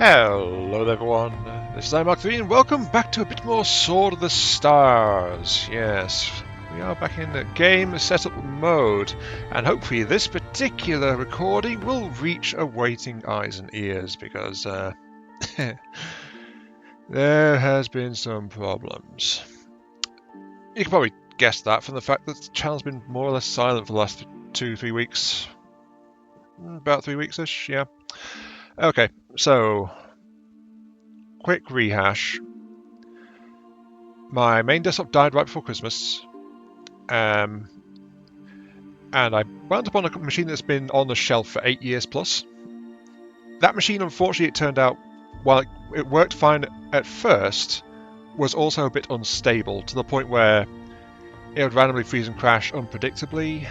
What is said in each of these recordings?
Hello everyone, this is Mark 3 and welcome back to a bit more Sword of the Stars. Yes, we are back in the game setup mode, and hopefully this particular recording will reach awaiting eyes and ears, because there has been some problems. You can probably guess that from the fact that the channel's been more or less silent for the last 2-3 weeks. About 3 weeks-ish, yeah. Okay, so quick rehash. My main desktop died right before Christmas, and I wound up on a machine that's been on the shelf for 8 years plus. That machine, unfortunately, it turned out, while it worked fine at first, was also a bit unstable, to the point where it would randomly freeze and crash unpredictably.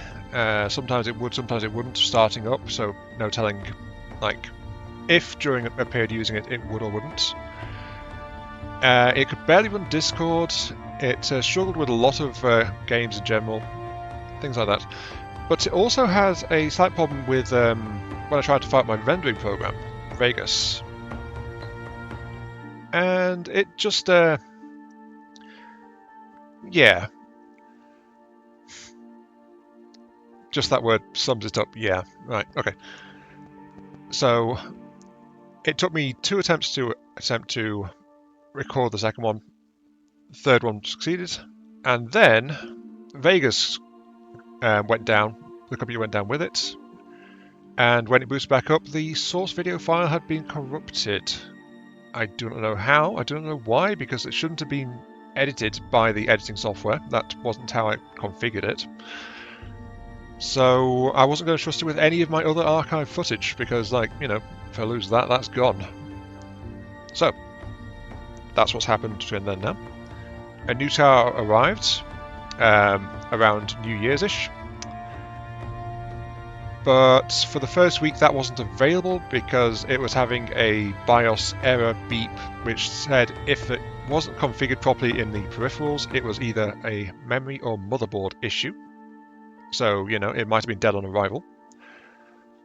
Sometimes it would, sometimes it wouldn't, starting up, so no telling, like, if during a period using it, it would or wouldn't. It could barely run Discord. It struggled with a lot of games in general, things like that. But it also has a slight problem with when I tried to fire up my rendering program, Vegas. And it just, yeah. Just that word sums it up, yeah. Right, okay. So, it took me 2 attempts to record the second one. The third one succeeded. And then, Vegas went down. The computer went down with it. And when it boots back up, the source video file had been corrupted. I do not know how, I don't know why, because it shouldn't have been edited by the editing software. That wasn't how I configured it. So I wasn't going to trust it with any of my other archive footage, because, like, you know, if I lose that, that's gone. So, that's what's happened between then and now. A new tower arrived around New Year's-ish. But for the first week that wasn't available because it was having a BIOS error beep which said if it wasn't configured properly in the peripherals, it was either a memory or motherboard issue. So, you know, it might have been dead on arrival.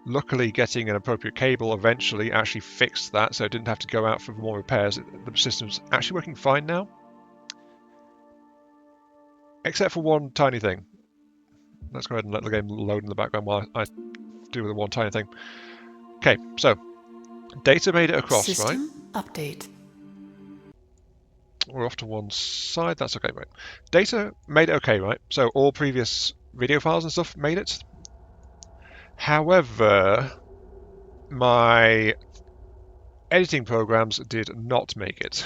Luckily, getting an appropriate cable eventually actually fixed that, so it didn't have to go out for more repairs. The system's actually working fine now. Except for one tiny thing. Let's go ahead and let the game load in the background while I do with the one tiny thing. Okay, so data made it across, System right? Update. We're off to one side, that's okay, right? Data made it okay, right? So all previous video files and stuff made it. However, my editing programs did not make it.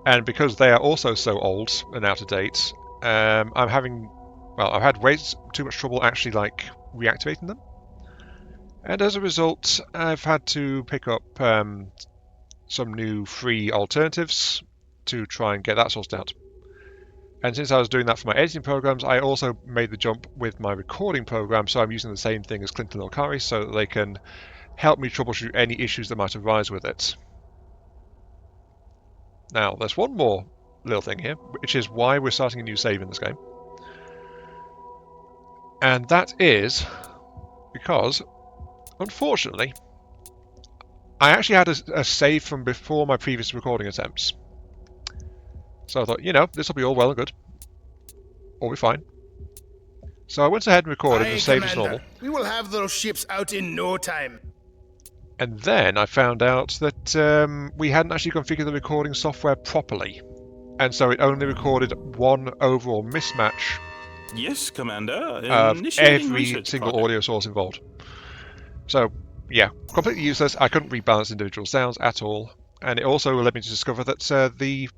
And because they are also so old and out of date, I've had way too much trouble actually, like, reactivating them. And as a result, I've had to pick up some new free alternatives to try and get that sorted out. And since I was doing that for my editing programs, I also made the jump with my recording program, so I'm using the same thing as Clinton and Okari so that they can help me troubleshoot any issues that might arise with it. Now, there's one more little thing here, which is why we're starting a new save in this game. And that is because, unfortunately, I actually had a save from before my previous recording attempts. So I thought, you know, this will be all well and good. All be fine. So I went ahead and recorded and saved as normal. We will have those ships out in no time. And then I found out that we hadn't actually configured the recording software properly. And so it only recorded one overall mismatch Yes, Commander. of every single audio source involved. So, yeah, completely useless. I couldn't rebalance individual sounds at all. And it also led me to discover that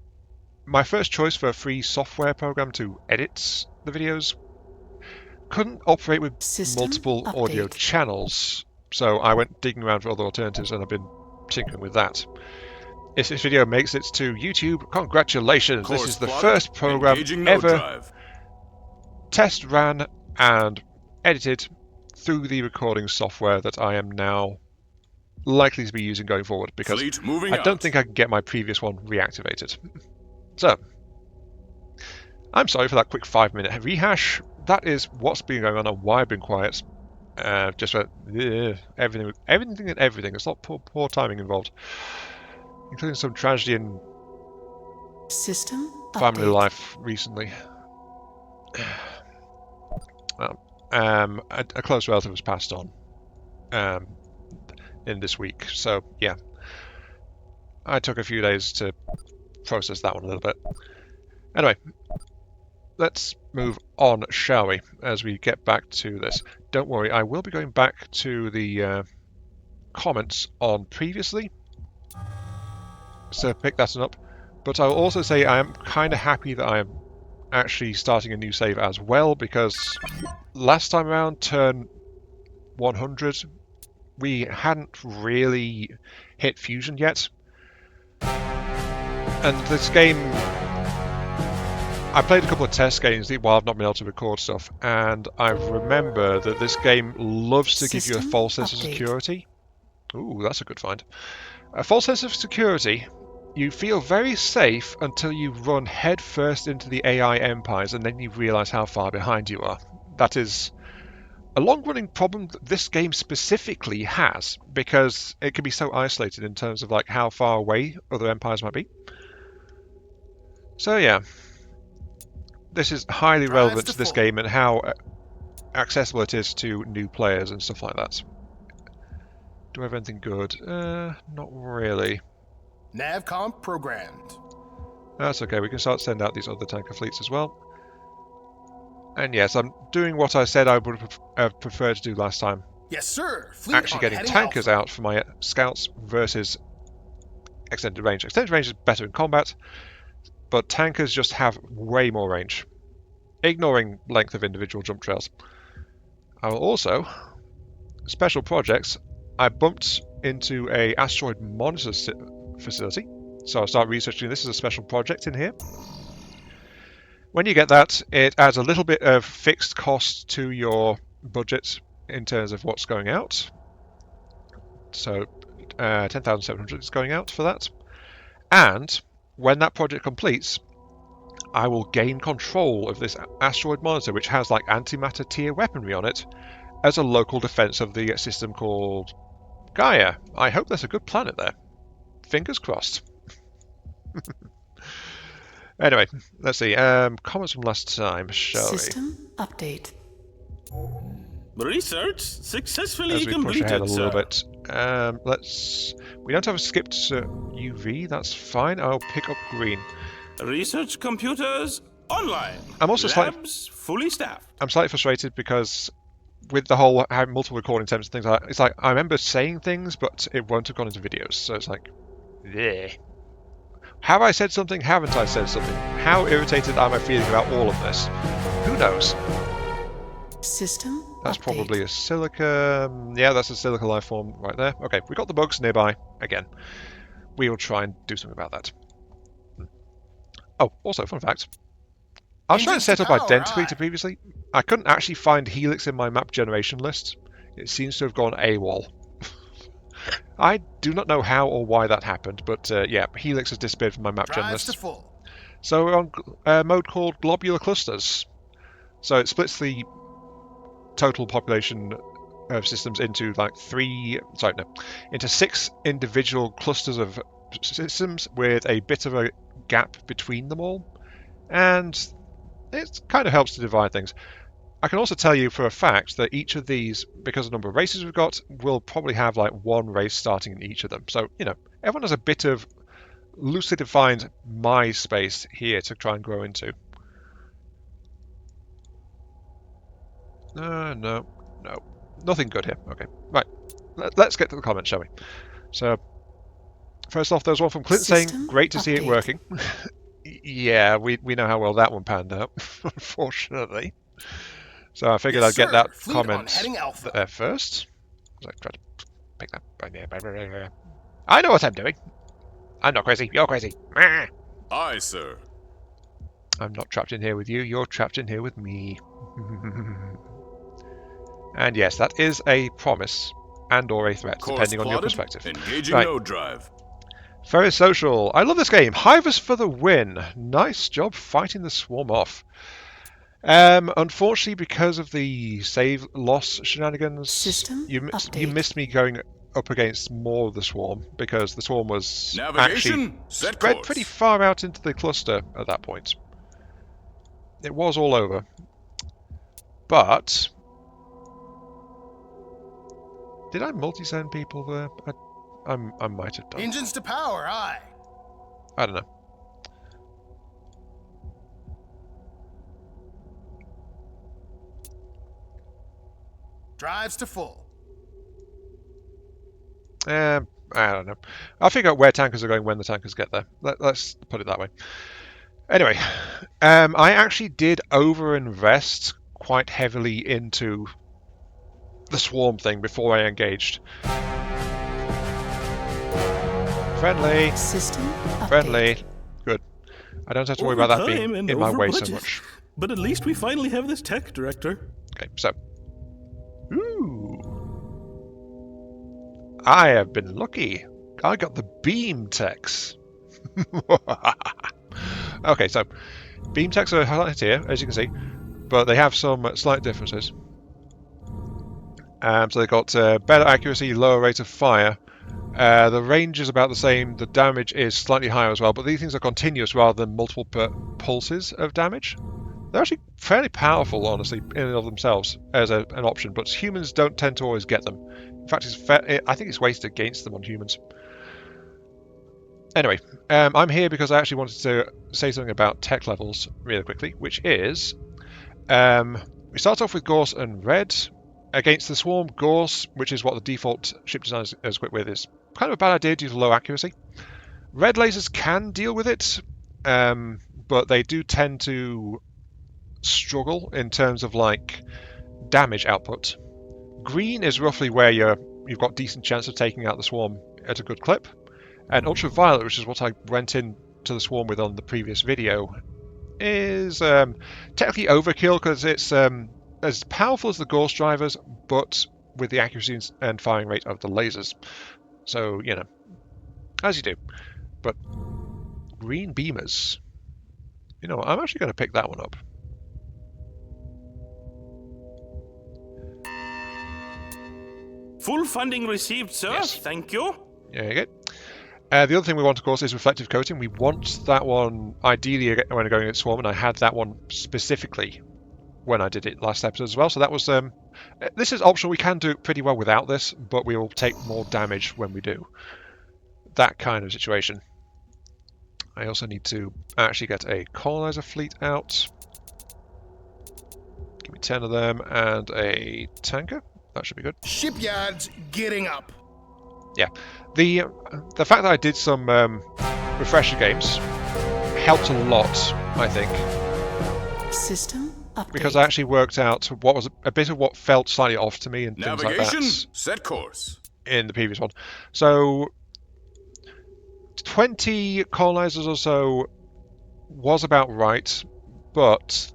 my first choice for a free software program to edit the videos couldn't operate with multiple audio channels. So I went digging around for other alternatives, and I've been tinkering with that. If this video makes it to YouTube, congratulations! This is the first program ever test ran and edited through the recording software that I am now likely to be using going forward, because I don't think I can get my previous one reactivated. So, I'm sorry for that quick 5-minute rehash. That is what's been going on and why I've been quiet. Just went, everything and everything. There's a lot of poor timing involved, including some tragedy in family life recently. A close relative was passed on in this week, so yeah, I took a few days to process that one a little bit. Anyway, let's move on, shall we, as we get back to this. Don't worry, I will be going back to the comments on previously, so pick that one up. But I'll also say I am kind of happy that I am actually starting a new save as well, because last time around, turn 100, we hadn't really hit fusion yet. And this game, I played a couple of test games while I've not been able to record stuff, and I remember that this game loves to give you a false sense of security. Ooh, that's a good find. A false sense of security. You feel very safe until you run head first into the AI empires, and then you realise how far behind you are. That is a long-running problem that this game specifically has, because it can be so isolated in terms of like how far away other empires might be. So yeah, this is highly relevant to this game and how accessible it is to new players and stuff like that. Do I have anything good? Not really. Navcom programmed. That's okay, we can start sending out these other tanker fleets as well. And yes, I'm doing what I said I would have preferred to do last time. Yes, sir. Fleet actually getting tankers out for my scouts versus extended range. Extended range is better in combat, but tankers just have way more range, ignoring length of individual jump trails. I will also, special projects, I bumped into a asteroid monitor facility, so I'll start researching this as a special project in here. When you get that, it adds a little bit of fixed cost to your budget in terms of what's going out. So 10,700 is going out for that. And when that project completes, I will gain control of this asteroid monitor, which has like antimatter tier weaponry on it, as a local defense of the system called Gaia. I hope there's a good planet there. Fingers crossed. Anyway, let's see. Comments from last time, shall we? System update. Research successfully as we completed, push ahead a little sir. bit. We don't have a skipped UV. That's fine. I'll pick up green. Research computers online. I'm also Labs fully staffed. I'm slightly frustrated because with the whole having multiple recording attempts and things like that, it's like I remember saying things, but it won't have gone into videos. So it's like, yeah. Have I said something? Haven't I said something? How irritated am I feeling about all of this? Who knows? System That's update. probably a silica. Yeah, that's a silica life form right there. Okay, we got the bugs nearby again. We will try and do something about that. Oh, also, fun fact. I was trying to set up identically to previously. I couldn't actually find Helix in my map generation list. It seems to have gone AWOL. I do not know how or why that happened, but yeah, Helix has disappeared from my map gen list. So we're on a mode called Globular Clusters. So it splits the total population of systems into like into 6 individual clusters of systems with a bit of a gap between them all, and it kind of helps to divide things. I can also tell you for a fact that each of these, because of the number of races we've got, will probably have like 1 race starting in each of them. So, you know, everyone has a bit of loosely defined my space here to try and grow into. No. Nothing good here. Okay, right. Let's get to the comments, shall we? So, first off, there's one from Clint saying, great to see it working. Yeah, we know how well that one panned out, unfortunately. So I figured I'd get that comment there first. I tried to pick that. I know what I'm doing. I'm not crazy. You're crazy. Aye, sir. I'm not trapped in here with you. You're trapped in here with me. And yes, that is a promise and or a threat, depending on your perspective. Engaging node drive. Very social. I love this game. Hivers for the win. Nice job fighting the swarm off. Unfortunately, because of the save loss shenanigans, System you update. missed me going up against more of the swarm, because the swarm was actually Navigation, set spread pretty course. far out into the cluster at that point. It was all over. But did I multi-send people there? I might have done. Engines to power, aye. I don't know. Drives to full. I don't know. I'll figure out where tankers are going when the tankers get there. Let's put it that way. Anyway, I actually did over-invest quite heavily into the swarm thing before I engaged. Friendly. System update. Friendly. Good. I don't have to worry about that being Overtime and in my over way so budget. much. But at least we finally have this tech director. Okay, so. Ooh. I have been lucky. I got the beam techs. Okay, so beam techs are highlighted here, as you can see, but they have some slight differences. So they've got better accuracy, lower rate of fire. The range is about the same. The damage is slightly higher as well, but these things are continuous rather than multiple pulses of damage. They're actually fairly powerful, honestly, in and of themselves as an option, but humans don't tend to always get them. In fact, I think it's wasted against them on humans. Anyway, I'm here because I actually wanted to say something about tech levels really quickly, which is we start off with Gorse and Red. Against the Swarm, Gorse, which is what the default ship design is equipped with, is kind of a bad idea due to low accuracy. Red lasers can deal with it, but they do tend to struggle in terms of like damage output. Green is roughly where you've got decent chance of taking out the Swarm at a good clip. And Ultraviolet, which is what I went into the Swarm with on the previous video, is technically overkill because it's as powerful as the Gorse drivers, but with the accuracy and firing rate of the lasers. So, you know, as you do. But green beamers. You know, I'm actually going to pick that one up. Full funding received, sir. Yes. Thank you. There you go. The other thing we want, of course, is reflective coating. We want that one, ideally, when going against Swarm, and I had that one specifically when I did it last episode as well. So that was, this is optional. We can do it pretty well without this, but we will take more damage when we do. That kind of situation. I also need to actually get a colonizer fleet out. Give me 10 of them and a tanker. That should be good. Shipyards getting up. Yeah, the fact that I did some refresher games helped a lot, I think, System update. because I actually worked out what was a bit of what felt slightly off to me and things like Navigation, that set course. in the previous one. So 20 colonizers or so was about right, but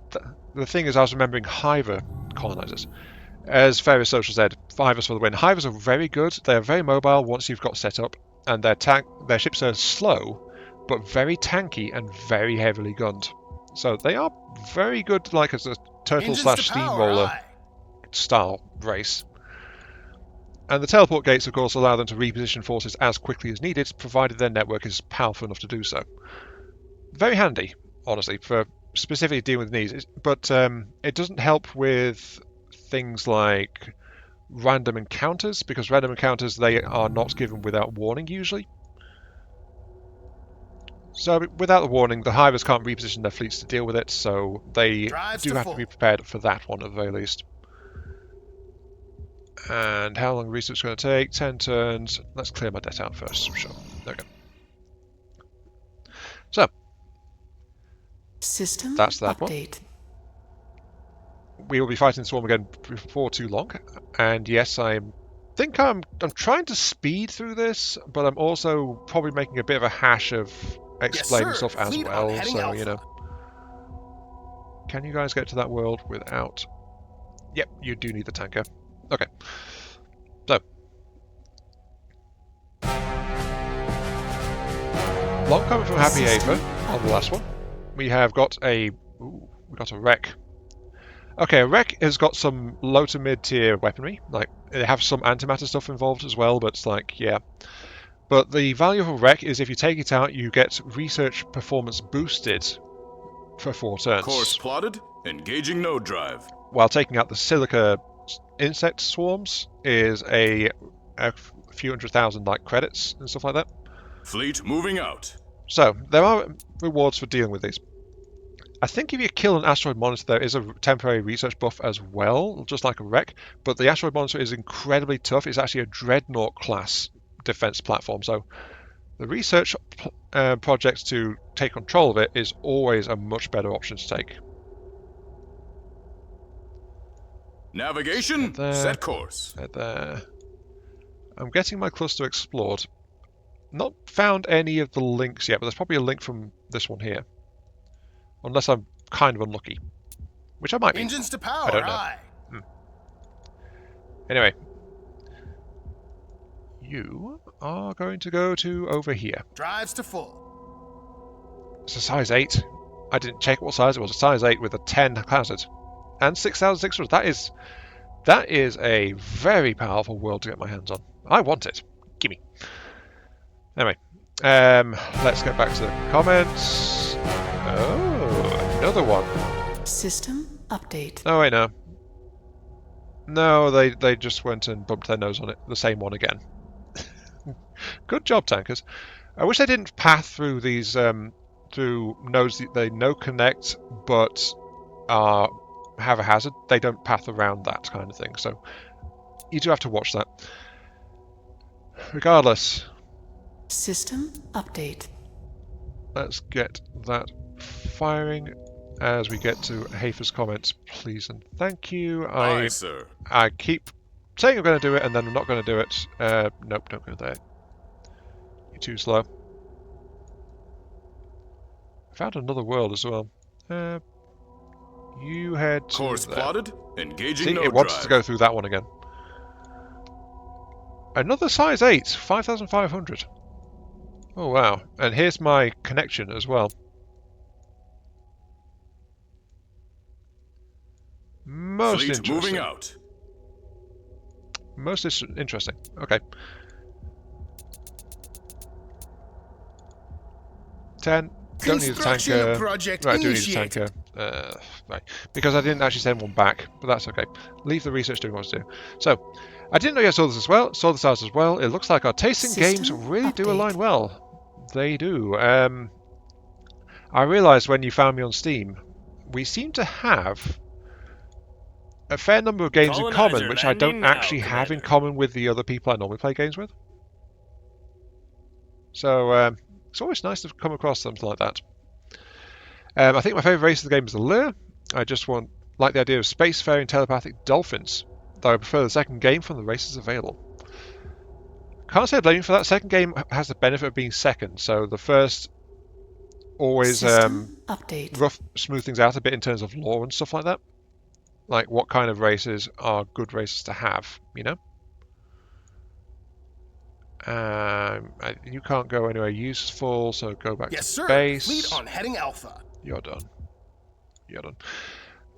the thing is I was remembering Hiver colonizers. As Ferris Social said, Hivers for the win. Hivers are very good. They're very mobile once you've got set up, and their ships are slow, but very tanky and very heavily gunned. So they are very good, like as a turtle Engines slash to power, steamroller aye. style race. And the teleport gates, of course, allow them to reposition forces as quickly as needed, provided their network is powerful enough to do so. Very handy, honestly, for specifically dealing with needs. But it doesn't help with things like random encounters, because random encounters, they are not given without warning usually. So without the warning, the Hivers can't reposition their fleets to deal with it, so they Drives do to have full. to be prepared for that one at the very least. And how long research is going to take? 10 turns. Let's clear my debt out first. Sure. There we go. So, System that's that one. update. We will be fighting Swarm again before too long. And yes, I'm trying to speed through this, but I'm also probably making a bit of a hash of explaining Yes, sir. stuff as Fleet on well. heading So, you alpha. know. Can you guys get to that world without... Yep, you do need the tanker. Okay. So. Long comment from Happy Ava on the last one. We have got a... Ooh, we got a wreck. Okay, a wreck has got some low to mid tier weaponry. Like, they have some antimatter stuff involved as well, but it's like, yeah. But the value of a wreck is if you take it out, you get research performance boosted for 4 turns. Course plotted. Engaging node drive. While taking out the silica insect swarms is a few 100,000 like credits and stuff like that. Fleet moving out. So there are rewards for dealing with these. I think if you kill an asteroid monitor, there is a temporary research buff as well, just like a wreck. But the asteroid monitor is incredibly tough. It's actually a dreadnought class defense platform. So the research projects to take control of it is always a much better option to take. Navigation. Set course. There. I'm getting my cluster explored. Not found any of the links yet, but there's probably a link from this one here. Unless I'm kind of unlucky. Which I might be. Engines to power. I don't know. Anyway. You are going to go to over here. Drives to full. It's a size 8. I didn't check what size it was. A size 8 with a 10 hazard. And 6,600. That is a very powerful world to get my hands on. I want it. Gimme. Anyway. Let's get back to the comments. Oh, another one. System update. Oh, wait, no. No, they just went and bumped their nose on it. The same one again. Good job, tankers. I wish they didn't path through these through nodes that they know connect, but have a hazard. They don't path around that kind of thing. So you do have to watch that. Regardless. System update. Let's get that firing as we get to Hafer's comments, please and thank you. Aye, sir. I keep saying I'm going to do it and then I'm not going to do it. Nope, don't go there. You're too slow. I found another world as well. You head to Course there. plotted. Engaging See, node it wants drive. to go through that one again. Another size 8, 5,500. Oh wow, and here's my connection as well. Most Fleet interesting. moving out. Most interesting. Okay. 10. Don't need a Construction tanker. project Right, I do need a initiated. tanker. Right. Because I didn't actually send one back, but that's okay. Leave the research doing what it's doing. So, I didn't know you saw this as well. Saw this out as well. It looks like our tasting games System really do update. align well. They do. I realised when you found me on Steam, we seem to have a fair number of games in common, Colonizer which I don't landing now, actually have in Commander. common with the other people I normally play games with. So it's always nice to come across something like that. I think my favourite race of the game is the Lure. I just like the idea of spacefaring telepathic dolphins, though I prefer the second game from the races available. Can't say I blame you for that. Second game has the benefit of being second, so the first always System update. smooth things out a bit in terms of lore and stuff like that. Like what kind of races are good races to have, you know? You can't go anywhere useful, so go back Yes, to sir. base. Fleet on heading alpha. You're done. You're done.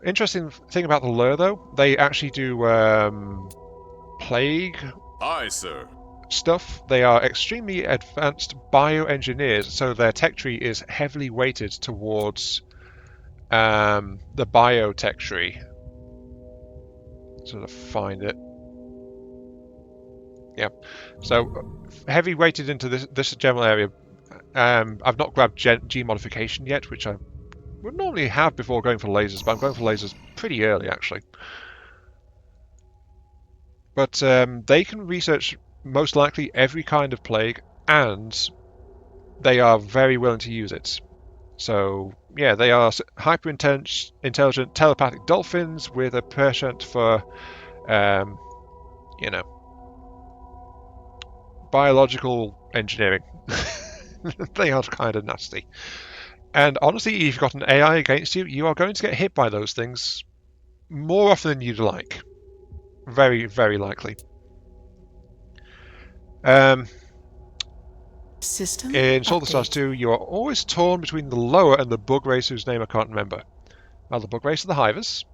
Interesting thing about the Lure, though, they actually do plague Aye, sir. stuff. They are extremely advanced bioengineers, so their tech tree is heavily weighted towards the biotech tree. Sort of find it. Yeah. So heavy weighted into this general area. I've not grabbed G modification yet, which I would normally have before going for lasers, but I'm going for lasers pretty early actually. But they can research most likely every kind of plague, and they are very willing to use it. So yeah, they are hyper intelligent telepathic dolphins with a penchant for, you know, biological engineering. They are kind of nasty. And honestly, if you've got an AI against you, you are going to get hit by those things more often than you'd like. Very, very likely. System In Solar Stars update. 2, you are always torn between the lower and the bug race whose name I can't remember. Well, the bug race are the Hivers,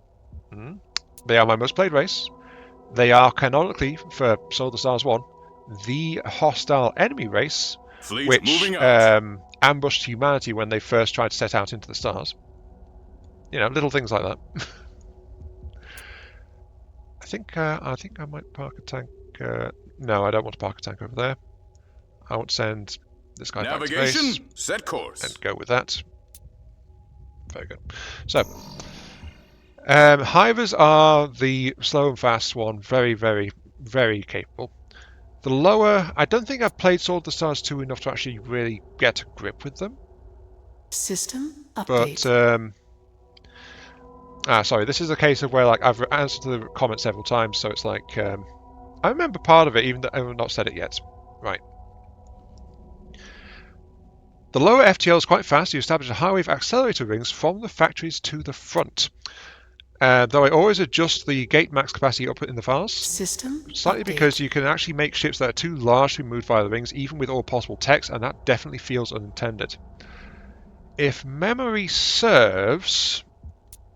They are my most played race. They are canonically, for Sword of the Stars 1, the hostile enemy race, Fleet which moving out. ambushed humanity when they first tried to set out into the stars. You know, little things like that. I think I might park a tank. No, I don't want to park a tank over there. I want to send this guy back to base Navigation, set course. and go with that. Very good. So, Hivers are the slow and fast one. Very, very, very capable. The lower, I don't think I've played Sword of the Stars 2 enough to actually really get a grip with them. System update. But, sorry, this is a case of where like I've answered the comment several times, so it's like, I remember part of it, even though I've not said it yet. Right. The lower FTL is quite fast. You establish a highway of accelerator rings from the factories to the front. Though I always adjust the gate max capacity up in the files. System Slightly update. because you can actually make ships that are too large to be moved via the rings, even with all possible text, and that definitely feels unintended. If memory serves,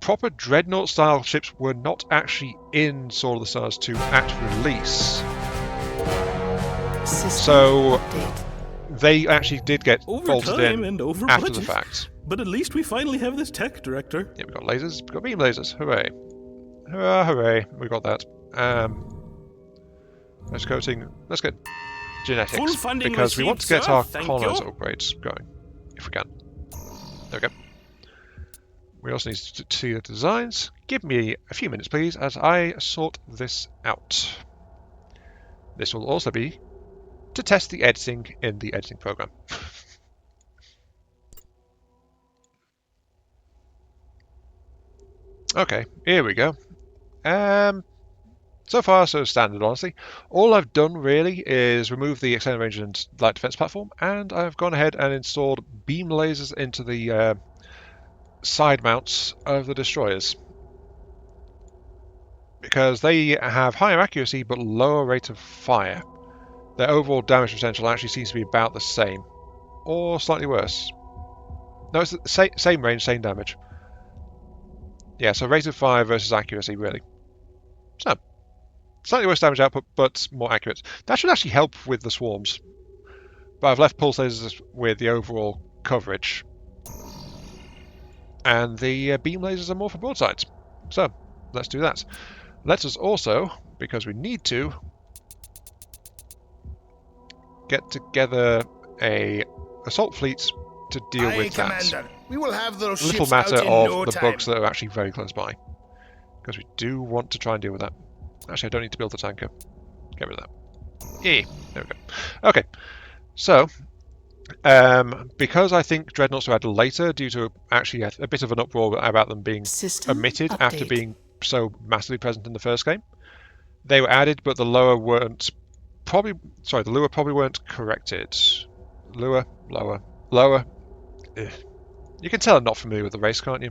proper Dreadnought-style ships were not actually in Sword of the Stars 2 at release. System So update. they actually did get Over bolted time in and over after the budget. fact. But at least we finally have this tech, Director. Yeah, we've got lasers, we've got beam lasers, hooray. Hurrah, hooray, we got that. Let's get Full genetics, funding because we want to received, get sir. our Thank colonizer you. upgrades going, if we can. There we go. We also need to see the designs. Give me a few minutes, please, as I sort this out. This will also be to test the editing in the editing program. Okay, here we go. So far, so standard, honestly. All I've done really is remove the extended range and light defense platform, and I've gone ahead and installed beam lasers into the side mounts of the destroyers, because they have higher accuracy but lower rate of fire. Their overall damage potential actually seems to be about the same, or slightly worse. No, it's the same range, same damage. Yeah, so rate of fire versus accuracy, really. So, slightly worse damage output, but more accurate. That should actually help with the swarms. But I've left pulse lasers with the overall coverage. And the beam lasers are more for broadsides. So, let's do that. Let us also, because we need to, get together a assault fleet to deal Aye, with that. Commander. We will have those A little ships matter out in of no the time. bugs that are actually very close by. Because we do want to try and deal with that. Actually, I don't need to build the tanker. Get rid of that. Yeah, there we go. Okay, so because I think Dreadnoughts were added later due to actually a bit of an uproar about them being System omitted update. after being so massively present in the first game, they were added, but the lower weren't probably. Sorry, the Lua probably weren't corrected. Lua, lower. Ugh. You can tell I'm not familiar with the race, can't you?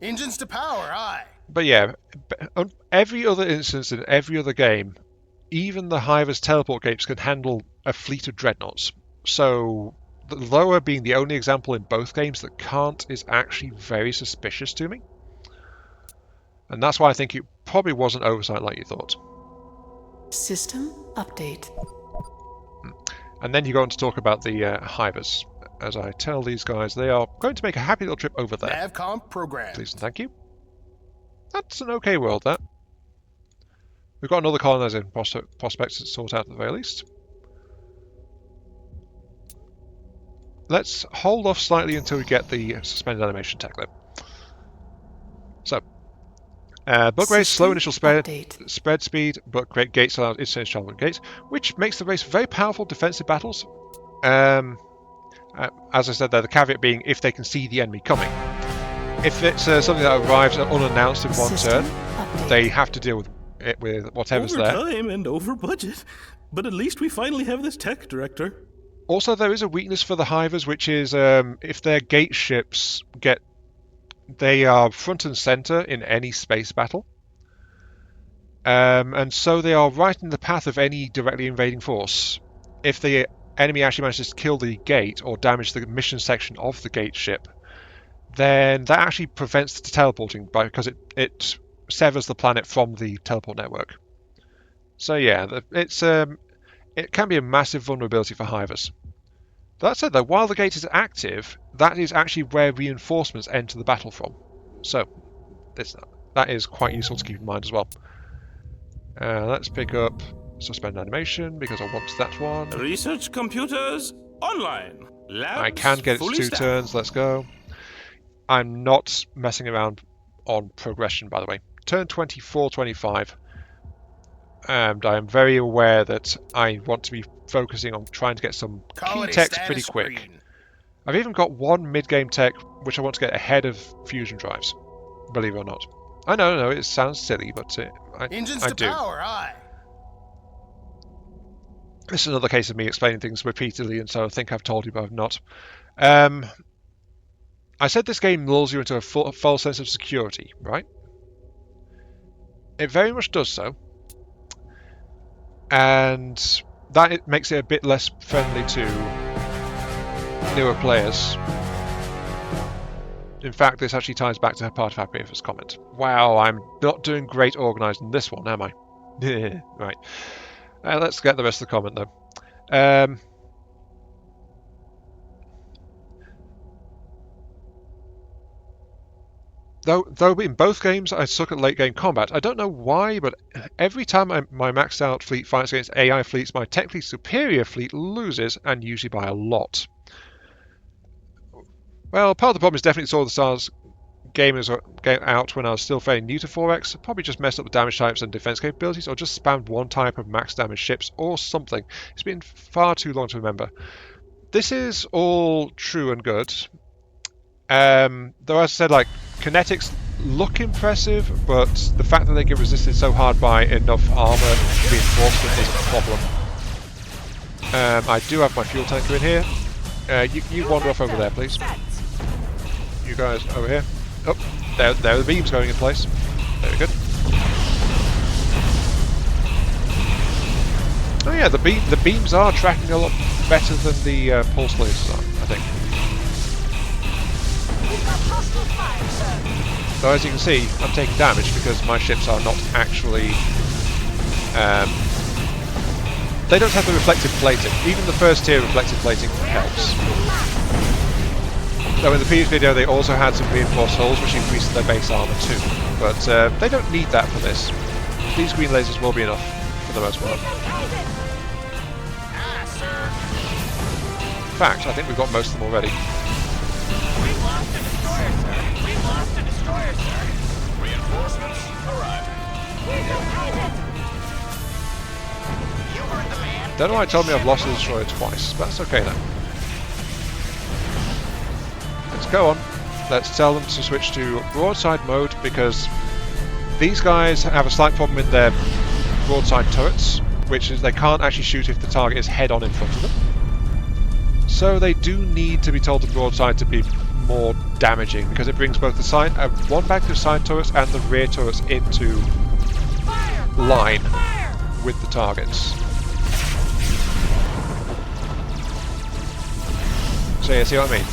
Engines to power, aye. But yeah, on every other instance in every other game, even the Hivers teleport gates can handle a fleet of dreadnoughts. So the lower being the only example in both games that can't is actually very suspicious to me. And that's why I think it probably wasn't oversight like you thought. System update. And then you go on to talk about the Hivers. As I tell these guys, they are going to make a happy little trip over there. Navcom program. Please and thank you. That's an okay world, that. We've got another colonizing prospect to sort out at the very least. Let's hold off slightly until we get the suspended animation tech though. So, bug race, slow initial spread speed, but great gates allows instantaneous travel with gates, which makes the race very powerful defensive battles. As I said there, the caveat being if they can see the enemy coming. If it's something that arrives unannounced in one turn, they have to deal with it with whatever's over there. Over time and over budget. But at least we finally have this tech, Director. Also, there is a weakness for the Hivers, which is if their gate ships they are front and center in any space battle. And so they are right in the path of any directly invading force. If the enemy actually manages to kill the gate or damage the mission section of the gate ship, then that actually prevents the teleporting because it severs the planet from the teleport network. So yeah, it can be a massive vulnerability for hivers. That said though, while the gate is active, that is actually where reinforcements enter the battle from. So that is quite useful to keep in mind as well. Let's pick up suspend animation because I want that one. Research computers online. Labs I can get it to 2 staffed. turns, let's go. I'm not messing around on progression, by the way. Turn 24, 25. And I am very aware that I want to be focusing on trying to get some key techs pretty quick. I've even got one mid-game tech which I want to get ahead of fusion drives, believe it or not. I know, it sounds silly, but I do. Power, aye. This is another case of me explaining things repeatedly, and so I think I've told you, but I've not. I said this game lulls you into a false sense of security, right? It very much does so. And that makes it a bit less friendly to newer players. In fact, this actually ties back to part of our previous comment. Wow, I'm not doing great organising this one, am I? Right. Let's get the rest of the comment, though. Though in both games I suck at late game combat. I don't know why, but every time my maxed out fleet fights against AI fleets, my technically superior fleet loses, and usually by a lot. Well, part of the problem is definitely Sword of the Stars gamers out when I was still fairly new to 4X. Probably just messed up the damage types and defense capabilities, or just spammed one type of max damage ships, or something. It's been far too long to remember. This is all true and good. Though as I said, like, kinetics look impressive, but the fact that they get resisted so hard by enough armor reinforcement is a problem. I do have my fuel tanker in here. You wander off over there, please. You guys over here. Oh, there are the beams going in place. Very good. Oh yeah, the beams are tracking a lot better than the pulse lasers are, I think. So as you can see, I'm taking damage because my ships are not actually... they don't have the reflective plating. Even the first tier reflective plating helps. Though in the previous video they also had some reinforced hulls which increased their base armor too. But they don't need that for this. These green lasers will be enough for the most part. In fact, I think we've got most of them already. We've lost a destroyer, sir. We've lost a destroyer, sir. Reinforcements arriving. You heard the man. Don't know why it told me I've lost the destroyer twice, but that's okay then. Let's go on. Let's tell them to switch to broadside mode because these guys have a slight problem with their broadside turrets, which is they can't actually shoot if the target is head on in front of them. So they do need to be told to broadside to be more damaging because it brings both the side, one bank of side turrets and the rear turrets into line with the targets. So yeah, see what I mean?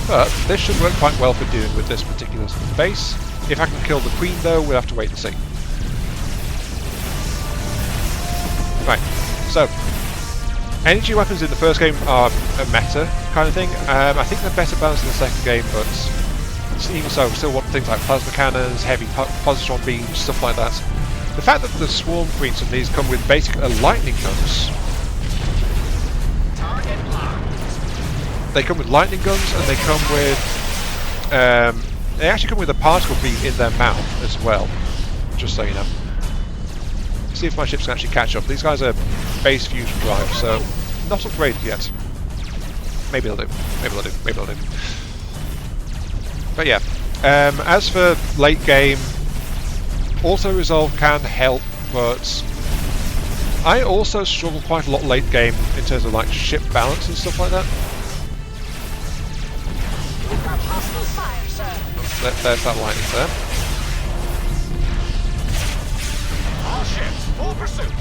But this should work quite well for dealing with this particular base. If I can kill the queen though, we'll have to wait and see. Right. So, energy weapons in the first game are a meta kind of thing. I think they're better balanced in the second game, but even so, we still want things like plasma cannons, heavy positron beams, stuff like that. The fact that the swarm queens of these come with basically lightning guns. They come with lightning guns, and they come with... they actually come with a particle beam in their mouth as well, just so you know. See if my ships can actually catch up. These guys are base fusion drive, so not upgraded yet. Maybe they'll do. Maybe they'll do. Maybe they'll do. But yeah, as for late game, auto resolve can help, but I also struggle quite a lot late game in terms of like ship balance and stuff like that. There's that lightning there. All ships, full pursuit.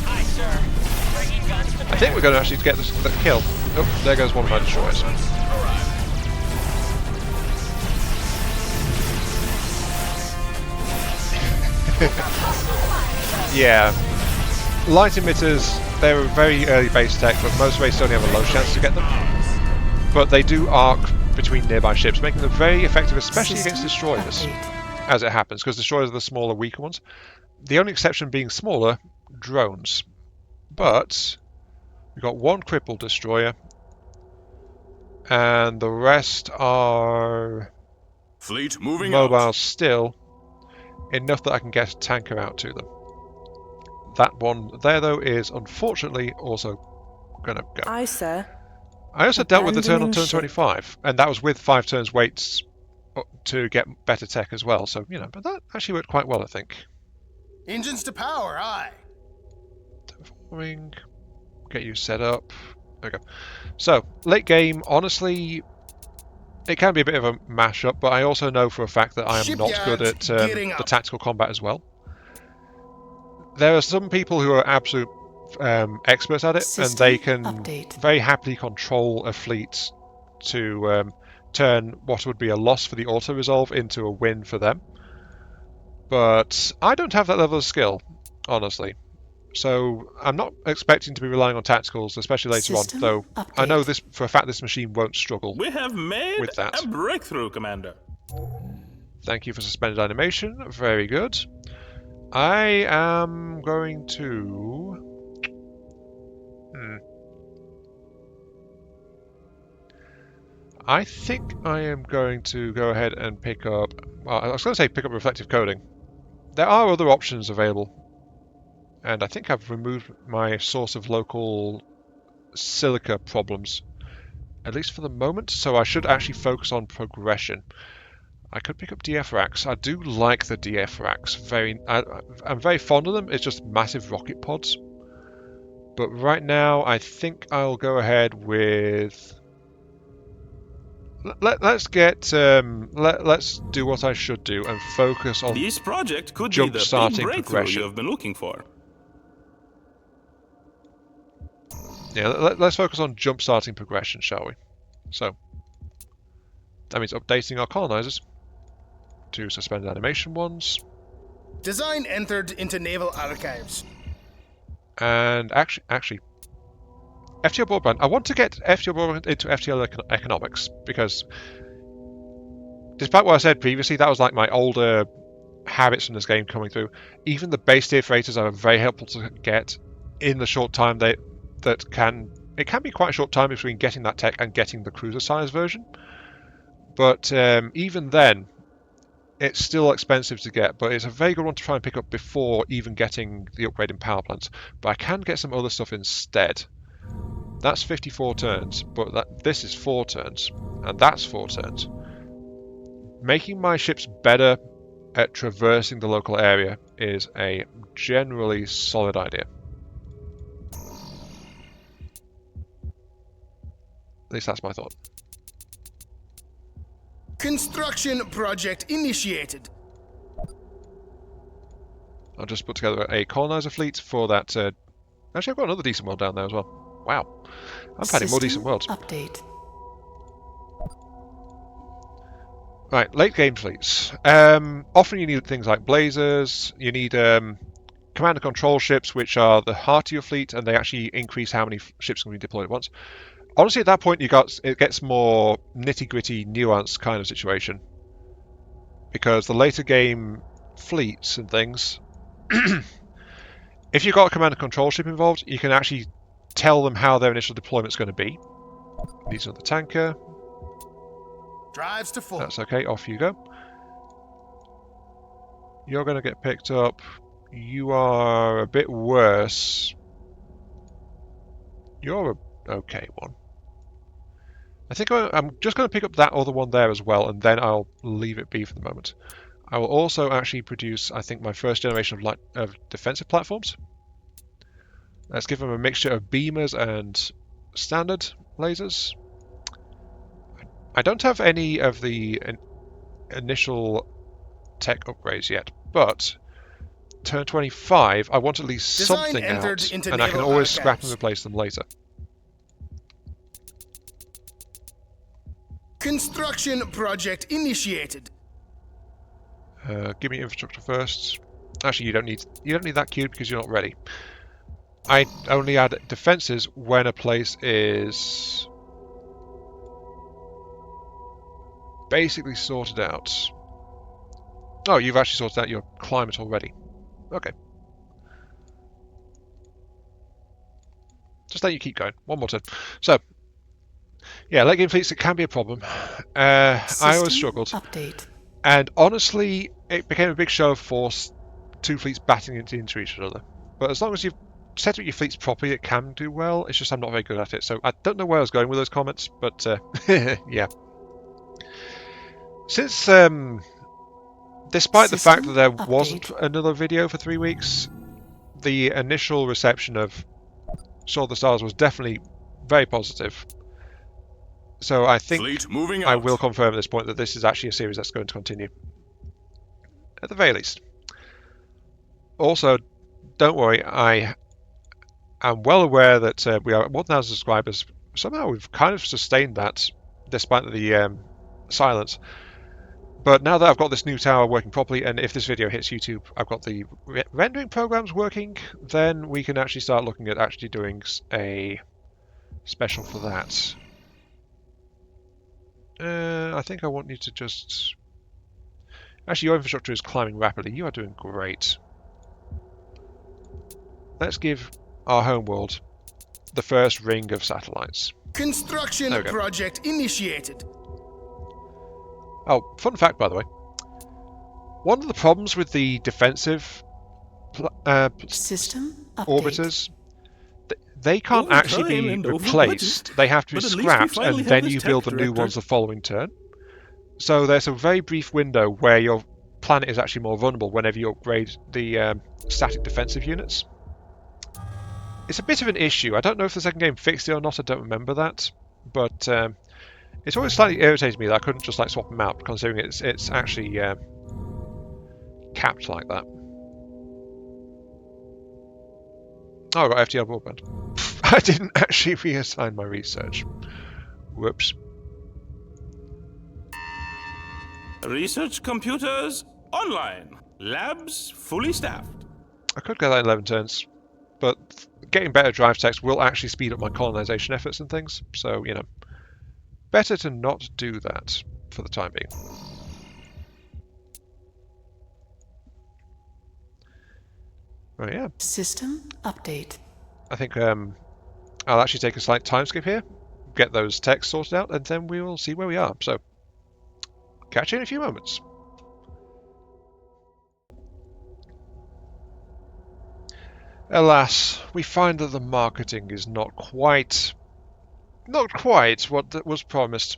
Aye, sir. Bringing guns to I think we're going to actually get the kill. Oh, there goes one of my destroyers. Yeah. Light emitters, they're a very early base tech, but most races only have a low chance to get them. But they do arc between nearby ships, making them very effective, especially against destroyers, as it happens, because destroyers are the smaller, weaker ones. The only exception being smaller, drones. But we've got one crippled destroyer, and the rest are Fleet moving mobile out. still, enough that I can get a tanker out to them. That one there, though, is unfortunately also going to go. Aye, sir. I also dealt with the turn on Abandoning turn ship. 25, and that was with 5 turns waits to get better tech as well, so, you know, but that actually worked quite well, I think. Engines to power, aye. Terraforming, get you set up. There we go. So, late game, honestly, it can be a bit of a mash-up, but I also know for a fact that I am not good at Shipyards getting the up. tactical combat as well. There are some people who are absolute experts at it, and they can very happily control a fleet to turn what would be a loss for the auto-resolve into a win for them. But I don't have that level of skill, honestly. So I'm not expecting to be relying on tacticals, especially later on, though I know this for a fact this machine won't struggle We have made with that. a breakthrough, Commander. Thank you for suspended animation. Very good. I am going to... I think I am going to go ahead and pick up... Well, I was going to say pick up reflective coding. There are other options available. And I think I've removed my source of local silica problems. At least for the moment. So I should actually focus on progression. I could pick up DF racks. I do like the DF racks. I'm very fond of them. It's just massive rocket pods. But right now, I think I'll go ahead with... Let's do what I should do and focus on This project could be jump the big starting breakthrough progression. you have been looking for. Yeah, let's focus on jump starting progression, shall we? So that means updating our colonizers to suspended animation ones. Design entered into naval archives. And actually, FTL broadband. I want to get FTL broadband into FTL economics because, despite what I said previously, that was like my older habits from this game coming through. Even the base tier freighters are very helpful to get in the short time it can be quite a short time between getting that tech and getting the cruiser size version. But even then, it's still expensive to get, but it's a very good one to try and pick up before even getting the upgrade in power plants. But I can get some other stuff instead. That's 54 turns, but this is 4 turns, and that's 4 turns. Making my ships better at traversing the local area is a generally solid idea. At least that's my thought. Construction project initiated. I'll just put together a colonizer fleet for that. Actually, I've got another decent world down there as well. Wow. I'm finding more decent worlds. Update. Right, late game fleets. Often you need things like blazers. You need command and control ships, which are the heart of your fleet, and they actually increase how many ships can be deployed at once. Honestly, at that point, it gets more nitty-gritty, nuanced kind of situation. Because the later game fleets and things, if you've got a command and control ship involved, you can actually tell them how their initial deployment's going to be. Needs another tanker. Drives to full. That's okay, off you go. You're going to get picked up. You are a bit worse. You're a okay one. I think I'm just going to pick up that other one there as well, and then I'll leave it be for the moment. I will also actually produce, I think, my first generation of defensive platforms. Let's give them a mixture of beamers and standard lasers. I don't have any of the initial tech upgrades yet, but turn 25, I want at least something out, and I can always scrap and replace them later. Construction project initiated. Give me infrastructure first. Actually, you don't need that cube because you're not ready. I only add defenses when a place is basically sorted out. Oh, you've actually sorted out your climate already. Okay. Just let you keep going. One more turn. So, yeah, late game fleets, it can be a problem. I always struggled. Update. And honestly, it became a big show of force, two fleets batting into each other. But as long as you've set up your fleets properly, it can do well. It's just I'm not very good at it. So I don't know where I was going with those comments, but yeah. Since, despite the fact that there wasn't another video for 3 weeks, the initial reception of Sword of the Stars was definitely very positive. So I think I will confirm at this point that this is actually a series that's going to continue. At the very least. Also, don't worry, I am well aware that we are at 1,000 subscribers. Somehow we've kind of sustained that, despite the silence. But now that I've got this new tower working properly, and if this video hits YouTube, I've got the rendering programs working, then we can actually start looking at actually doing a special for that. I think I want you to just... Actually, your infrastructure is climbing rapidly. You are doing great. Let's give our homeworld the first ring of satellites. Construction project initiated. Oh, fun fact, by the way. One of the problems with the defensive system orbiters, they can't actually be replaced. They have to be scrapped, and then you build the new ones the following turn. So there's a very brief window where your planet is actually more vulnerable whenever you upgrade the static defensive units. It's a bit of an issue. I don't know if the second game fixed it or not. I don't remember that, but it's always slightly irritated me that I couldn't just like swap them out, considering it's actually capped like that. Oh, I got FTL broadband. I didn't actually reassign my research. Whoops. Research computers online. Labs fully staffed. I could get that in 11 turns, but getting better drive techs will actually speed up my colonization efforts and things, so, you know, better to not do that for the time being. Oh yeah. System update. I think I'll actually take a slight time skip here, get those techs sorted out, and then we will see where we are. So, catch you in a few moments. Alas, we find that the marketing is not quite what was promised.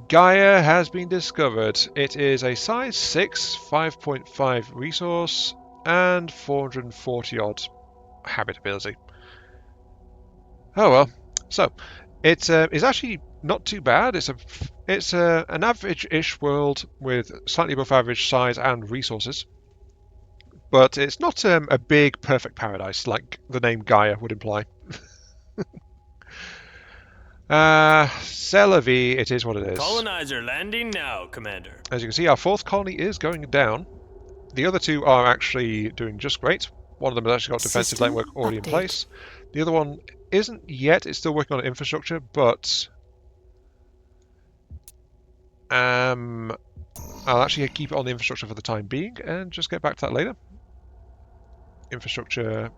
Gaia has been discovered. It is a size 6, 5.5 resource, and 440 odd habitability. Oh well. So, it is actually not too bad. It's an average-ish world with slightly above average size and resources. But it's not a big, perfect paradise like the name Gaia would imply. C'est la vie, it is what it is. Colonizer landing now, Commander. As you can see, our 4th colony is going down. The other 2 are actually doing just great. One of them has actually got defensive network already in place. The other one isn't yet. It's still working on infrastructure, but I'll actually keep it on the infrastructure for the time being and just get back to that later. Infrastructure,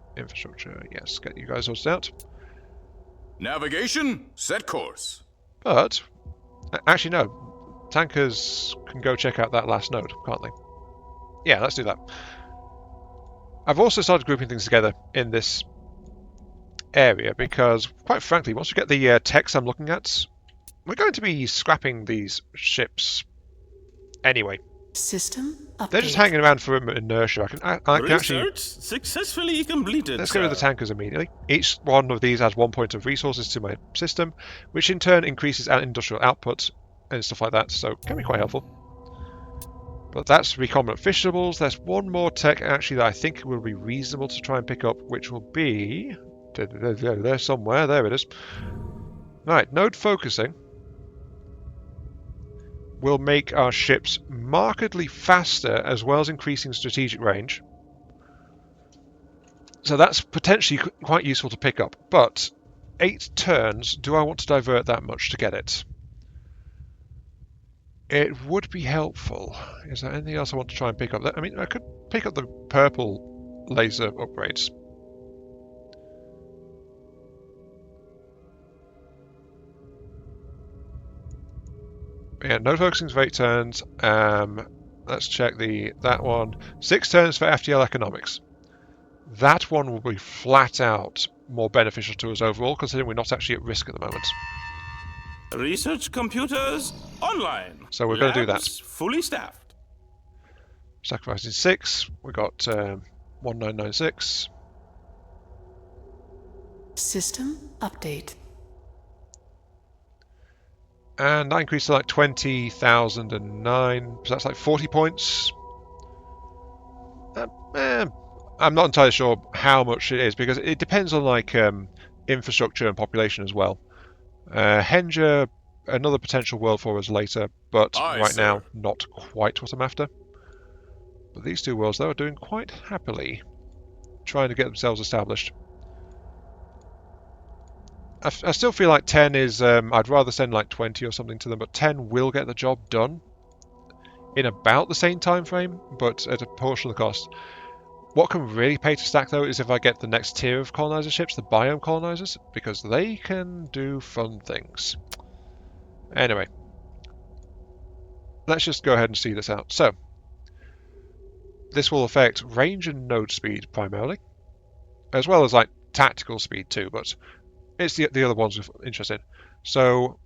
yes, get you guys sorted out. Navigation, set course. But, actually no, tankers can go check out that last node, can't they? Yeah, let's do that. I've also started grouping things together in this area because, quite frankly, once we get the techs I'm looking at, we're going to be scrapping these ships anyway. System update. They're just hanging around for inertia. I can actually successfully completed. Let's get rid of the tankers immediately. Each one of these adds 1 point of resources to my system, which in turn increases our industrial output and stuff like that, so it can be quite helpful. But that's recombinant fishables. There's one more tech actually that I think will be reasonable to try and pick up, which will be... There somewhere. There it is. Right, node focusing. will make our ships markedly faster as well as increasing strategic range. So that's potentially quite useful to pick up. But 8 turns, do I want to divert that much to get it? It would be helpful. Is there anything else I want to try and pick up? I mean, I could pick up the purple laser upgrades. Yeah, no focusing for 8 turns. Let's check that one. 6 turns for FTL economics. That one will be flat out more beneficial to us overall, considering we're not actually at risk at the moment. Research computers online. So we're going to do that. Fully staffed. Sacrificing 6. We got 1996. System update. And that increased to like 20,009. So that's like 40 points. I'm not entirely sure how much it is because it depends on like infrastructure and population as well. Henja, another potential world for us later, but right now not quite what I'm after. But these 2 worlds though are doing quite happily, trying to get themselves established. I still feel like 10 is, I'd rather send like 20 or something to them, but 10 will get the job done in about the same time frame, but at a portion of the cost. What can really pay to stack though is if I get the next tier of colonizer ships, the biome colonizers, because they can do fun things. Anyway, let's just go ahead and see this out. So, this will affect range and node speed primarily, as well as like tactical speed too, but it's the other ones we're interested in. So,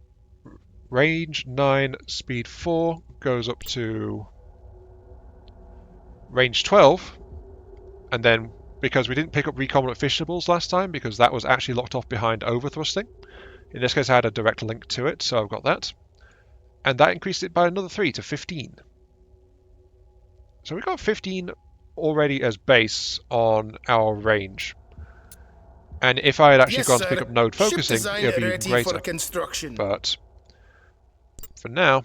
range 9, speed 4 goes up to range 12, and then because we didn't pick up recombinant fissionables last time, because that was actually locked off behind overthrusting. In this case, I had a direct link to it, so I've got that. And that increased it by another 3 to 15. So we've got 15 already as base on our range. And if I had actually gone to pick up node focusing, it would be even greater. But for now,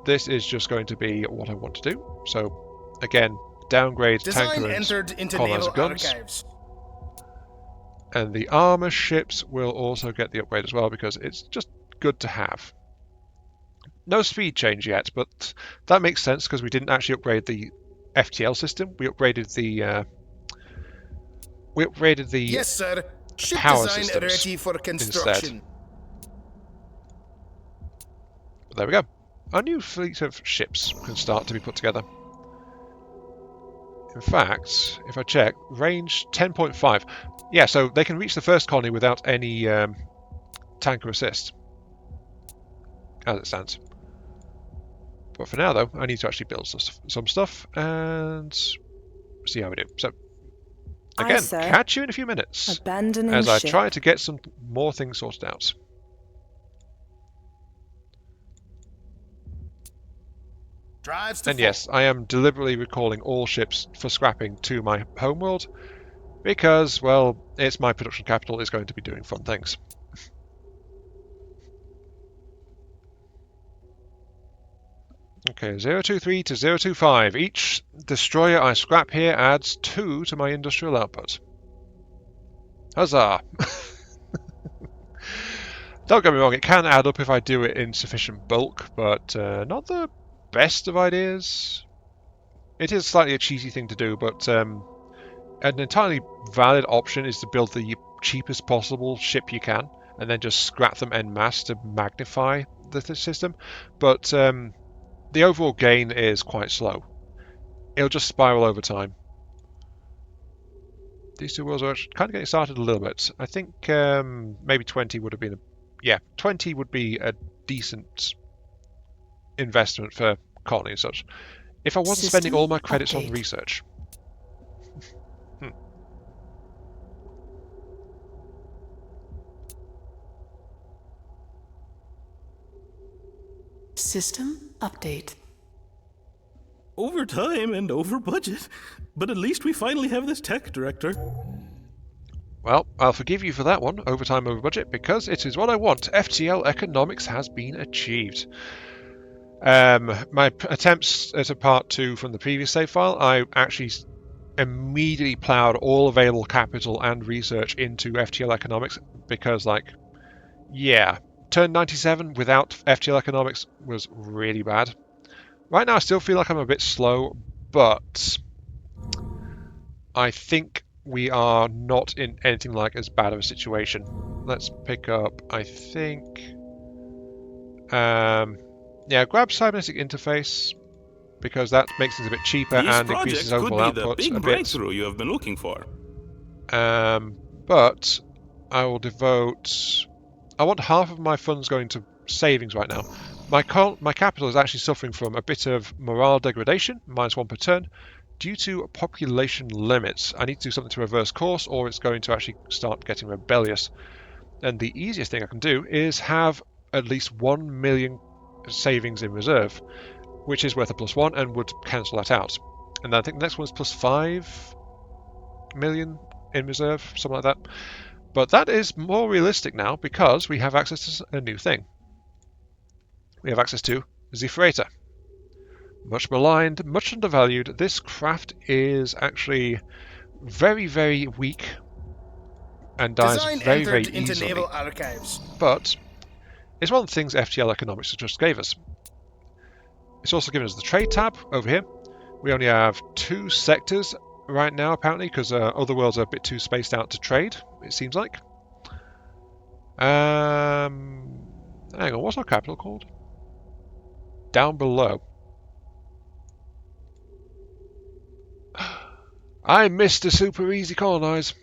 this is just going to be what I want to do. So again, downgrade tanker and colonizer guns. Archives. And the armor ships will also get the upgrade as well because it's just good to have. No speed change yet, but that makes sense because we didn't actually upgrade the FTL system. We upgraded the yes, sir. Ship power design systems ready for construction. instead. There we go. Our new fleet of ships can start to be put together. In fact, if I check, range 10.5. Yeah, so they can reach the first colony without any tanker assist, as it stands. But for now, though, I need to actually build some stuff and see how we do. So, again, catch you in a few minutes as I try to get some more things sorted out. And yes, I am deliberately recalling all ships for scrapping to my homeworld because, well, it's my production capital is going to be doing fun things. Okay, 023 to 025. Each destroyer I scrap here adds 2 to my industrial output. Huzzah! Don't get me wrong, it can add up if I do it in sufficient bulk, but not the best of ideas. It is slightly a cheesy thing to do, but an entirely valid option is to build the cheapest possible ship you can, and then just scrap them en masse to magnify the system. But the overall gain is quite slow. It'll just spiral over time. These 2 worlds are kind of getting started a little bit. I think maybe 20 would have been 20 would be a decent investment for colony and such. If I wasn't spending all my credits on research. System update. Over time and over budget. But at least we finally have this tech director. Well, I'll forgive you for that one, overtime over budget, because it is what I want. FTL economics has been achieved. My attempts at a part 2 from the previous save file, I actually immediately ploughed all available capital and research into FTL economics because, like, yeah, turn 97 without FTL economics was really bad. Right now I still feel like I'm a bit slow, but I think we are not in anything like as bad of a situation. Let's pick up, I think, yeah, grab cybernetic interface, because that makes things a bit cheaper These and projects increases could overall be the output big a bit. breakthrough you have been looking for. But I will devote... I want half of my funds going to savings right now. My capital is actually suffering from a bit of morale degradation, -1 per turn, due to population limits. I need to do something to reverse course, or it's going to actually start getting rebellious. And the easiest thing I can do is have at least 1 million savings in reserve, which is worth a +1 and would cancel that out. And then I think the next one is +5 million in reserve, something like that. But that is more realistic now because we have access to a new thing. We have access to the freighter. Much maligned, much undervalued. This craft is actually very, very weak and dies Design very, very entered into easily. naval archives. But it's one of the things FTL economics just gave us. It's also given us the trade tab over here. We only have 2 sectors right now, apparently, because other worlds are a bit too spaced out to trade, it seems like. Hang on, what's our capital called? Down below. I missed a super easy colonize.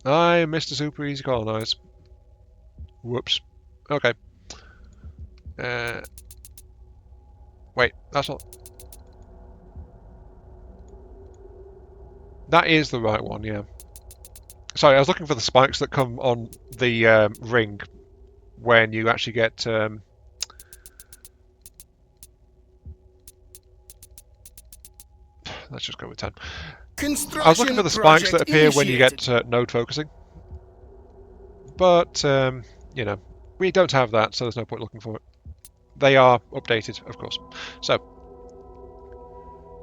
I missed a super easy colonize. Whoops. Okay. Wait, that's not... That is the right one, yeah. Sorry, I was looking for the spikes that come on the ring when you actually get... let's just go with 10. I was looking for the spikes that appear when you get node focusing. But, you know, we don't have that, so there's no point looking for it. They are updated, of course. So,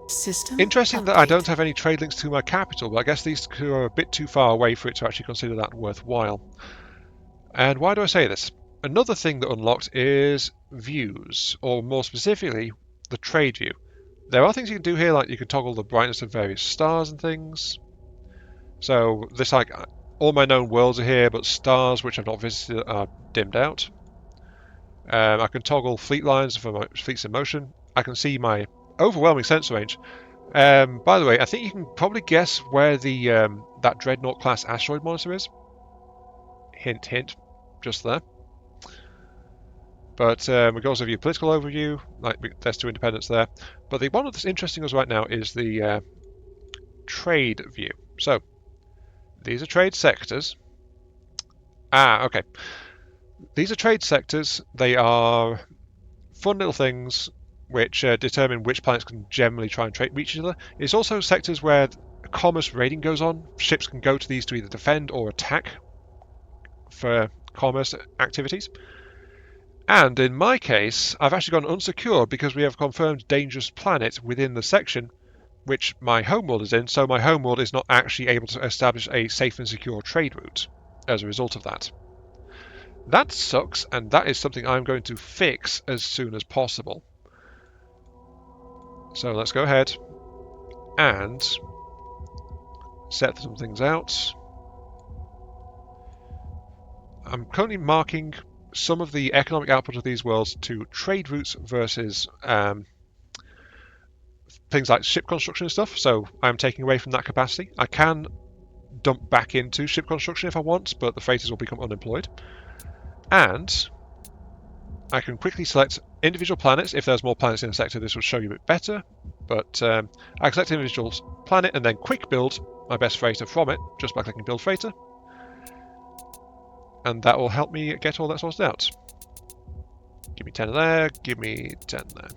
System interesting update. that I don't have any trade links to my capital, but I guess these two are a bit too far away for it to actually consider that worthwhile. And why do I say this? Another thing that unlocked is views, or more specifically, the trade view. There are things you can do here, like you can toggle the brightness of various stars and things. So this, like, all my known worlds are here, but stars which I've not visited are dimmed out. I can toggle fleet lines for my fleets in motion. I can see my overwhelming sensor range. By the way, I think you can probably guess where the that Dreadnought class asteroid monitor is. Hint, hint, just there. But we can also view political overview, like there's 2 independents there. But the one that's interesting us right now is the trade view. So these are trade sectors. Okay. These are trade sectors. They are fun little things which determine which planets can generally try and reach each other. It's also sectors where commerce raiding goes on. Ships can go to these to either defend or attack for commerce activities. And in my case, I've actually gone unsecured because we have confirmed dangerous planet within the section which my homeworld is in, so my homeworld is not actually able to establish a safe and secure trade route as a result of that. That sucks, and that is something I'm going to fix as soon as possible. So let's go ahead and set some things out. I'm currently marking some of the economic output of these worlds to trade routes versus things like ship construction and stuff, so I'm taking away from that capacity. I can dump back into ship construction if I want, but the freighters will become unemployed. And I can quickly select individual planets. If there's more planets in a sector, this will show you a bit better. But I can select an individual planet and then quick build my best freighter from it, just by clicking Build Freighter. And that will help me get all that sorted out. Give me 10 there, give me 10 there.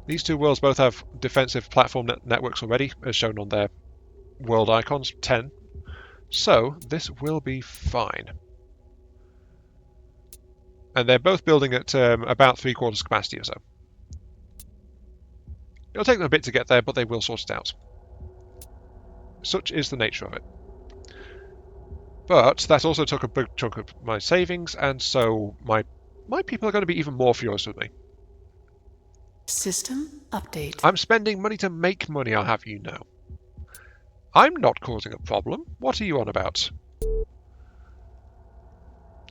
These 2 worlds both have defensive platform networks already, as shown on their world icons, 10. So this will be fine. And they're both building at about 3/4 capacity or so. It'll take them a bit to get there, but they will sort it out. Such is the nature of it. But that also took a big chunk of my savings, and so my people are going to be even more furious with me. System update. I'm spending money to make money, I'll have you know. I'm not causing a problem. What are you on about?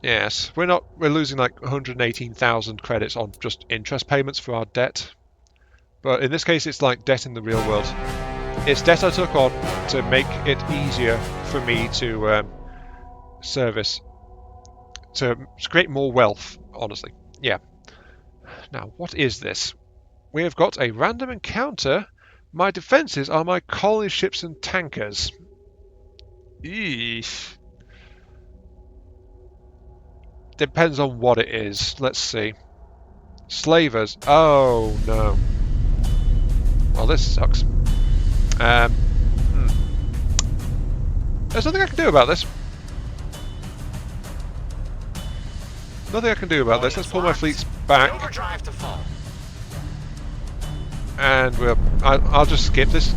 Yes, we're losing like 118,000 credits on just interest payments for our debt. But in this case, it's like debt in the real world. It's debt I took on to make it easier for me to service, to create more wealth, honestly. Yeah. Now, what is this? We have got a random encounter. My defences are my colony ships and tankers. Eesh. Depends on what it is. Let's see. Slavers. Oh, no. Well, this sucks. There's nothing I can do about this. Nothing I can do about this. Let's pull my fleets back. Overdrive to full. And I'll just skip this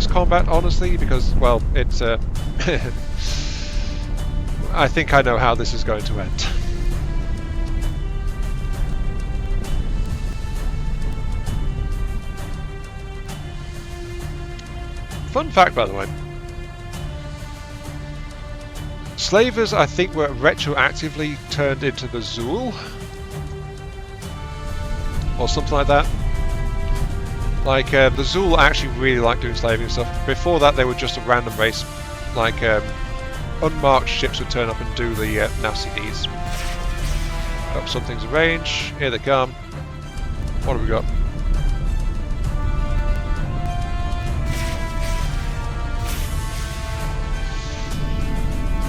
combat, honestly, because, well, it's... I think I know how this is going to end. Fun fact, by the way. Slavers, I think, were retroactively turned into the Zool. Or something like that. Like, the Zool actually really like doing slaving and stuff. Before that, they were just a random race. Like, unmarked ships would turn up and do the nasty deeds. Got some things arranged. Here they come. What have we got?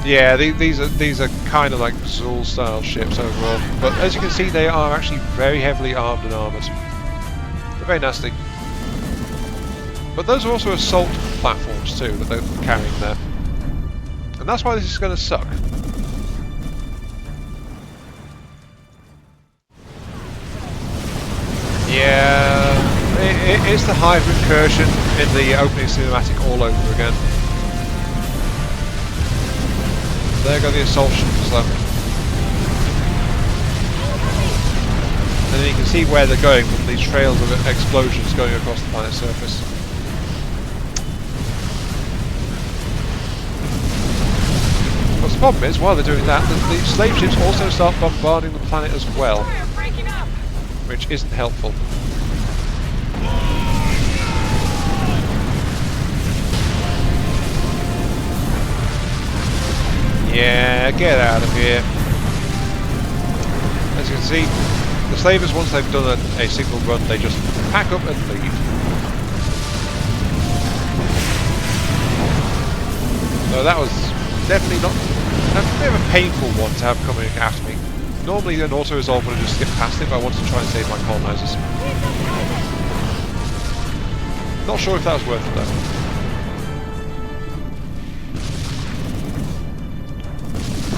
Yeah, these are kind of like Zool style ships overall, but as you can see, they are actually very heavily armed and armoured. They're very nasty. But those are also assault platforms too that they're carrying there, and that's why this is going to suck. Yeah, it's the Hive incursion in the opening cinematic all over again. There go the assault ships though. And then you can see where they're going from these trails of explosions going across the planet's surface. But the problem is, while they're doing that, the slave ships also start bombarding the planet as well, which isn't helpful. Yeah, get out of here. As you can see, the slavers, once they've done a single run, they just pack up and leave. So that was definitely not... That's a bit of a painful one to have coming after me. Normally an auto-resolve would have just skipped past it, but I wanted to try and save my colonizers. Not sure if that was worth it though.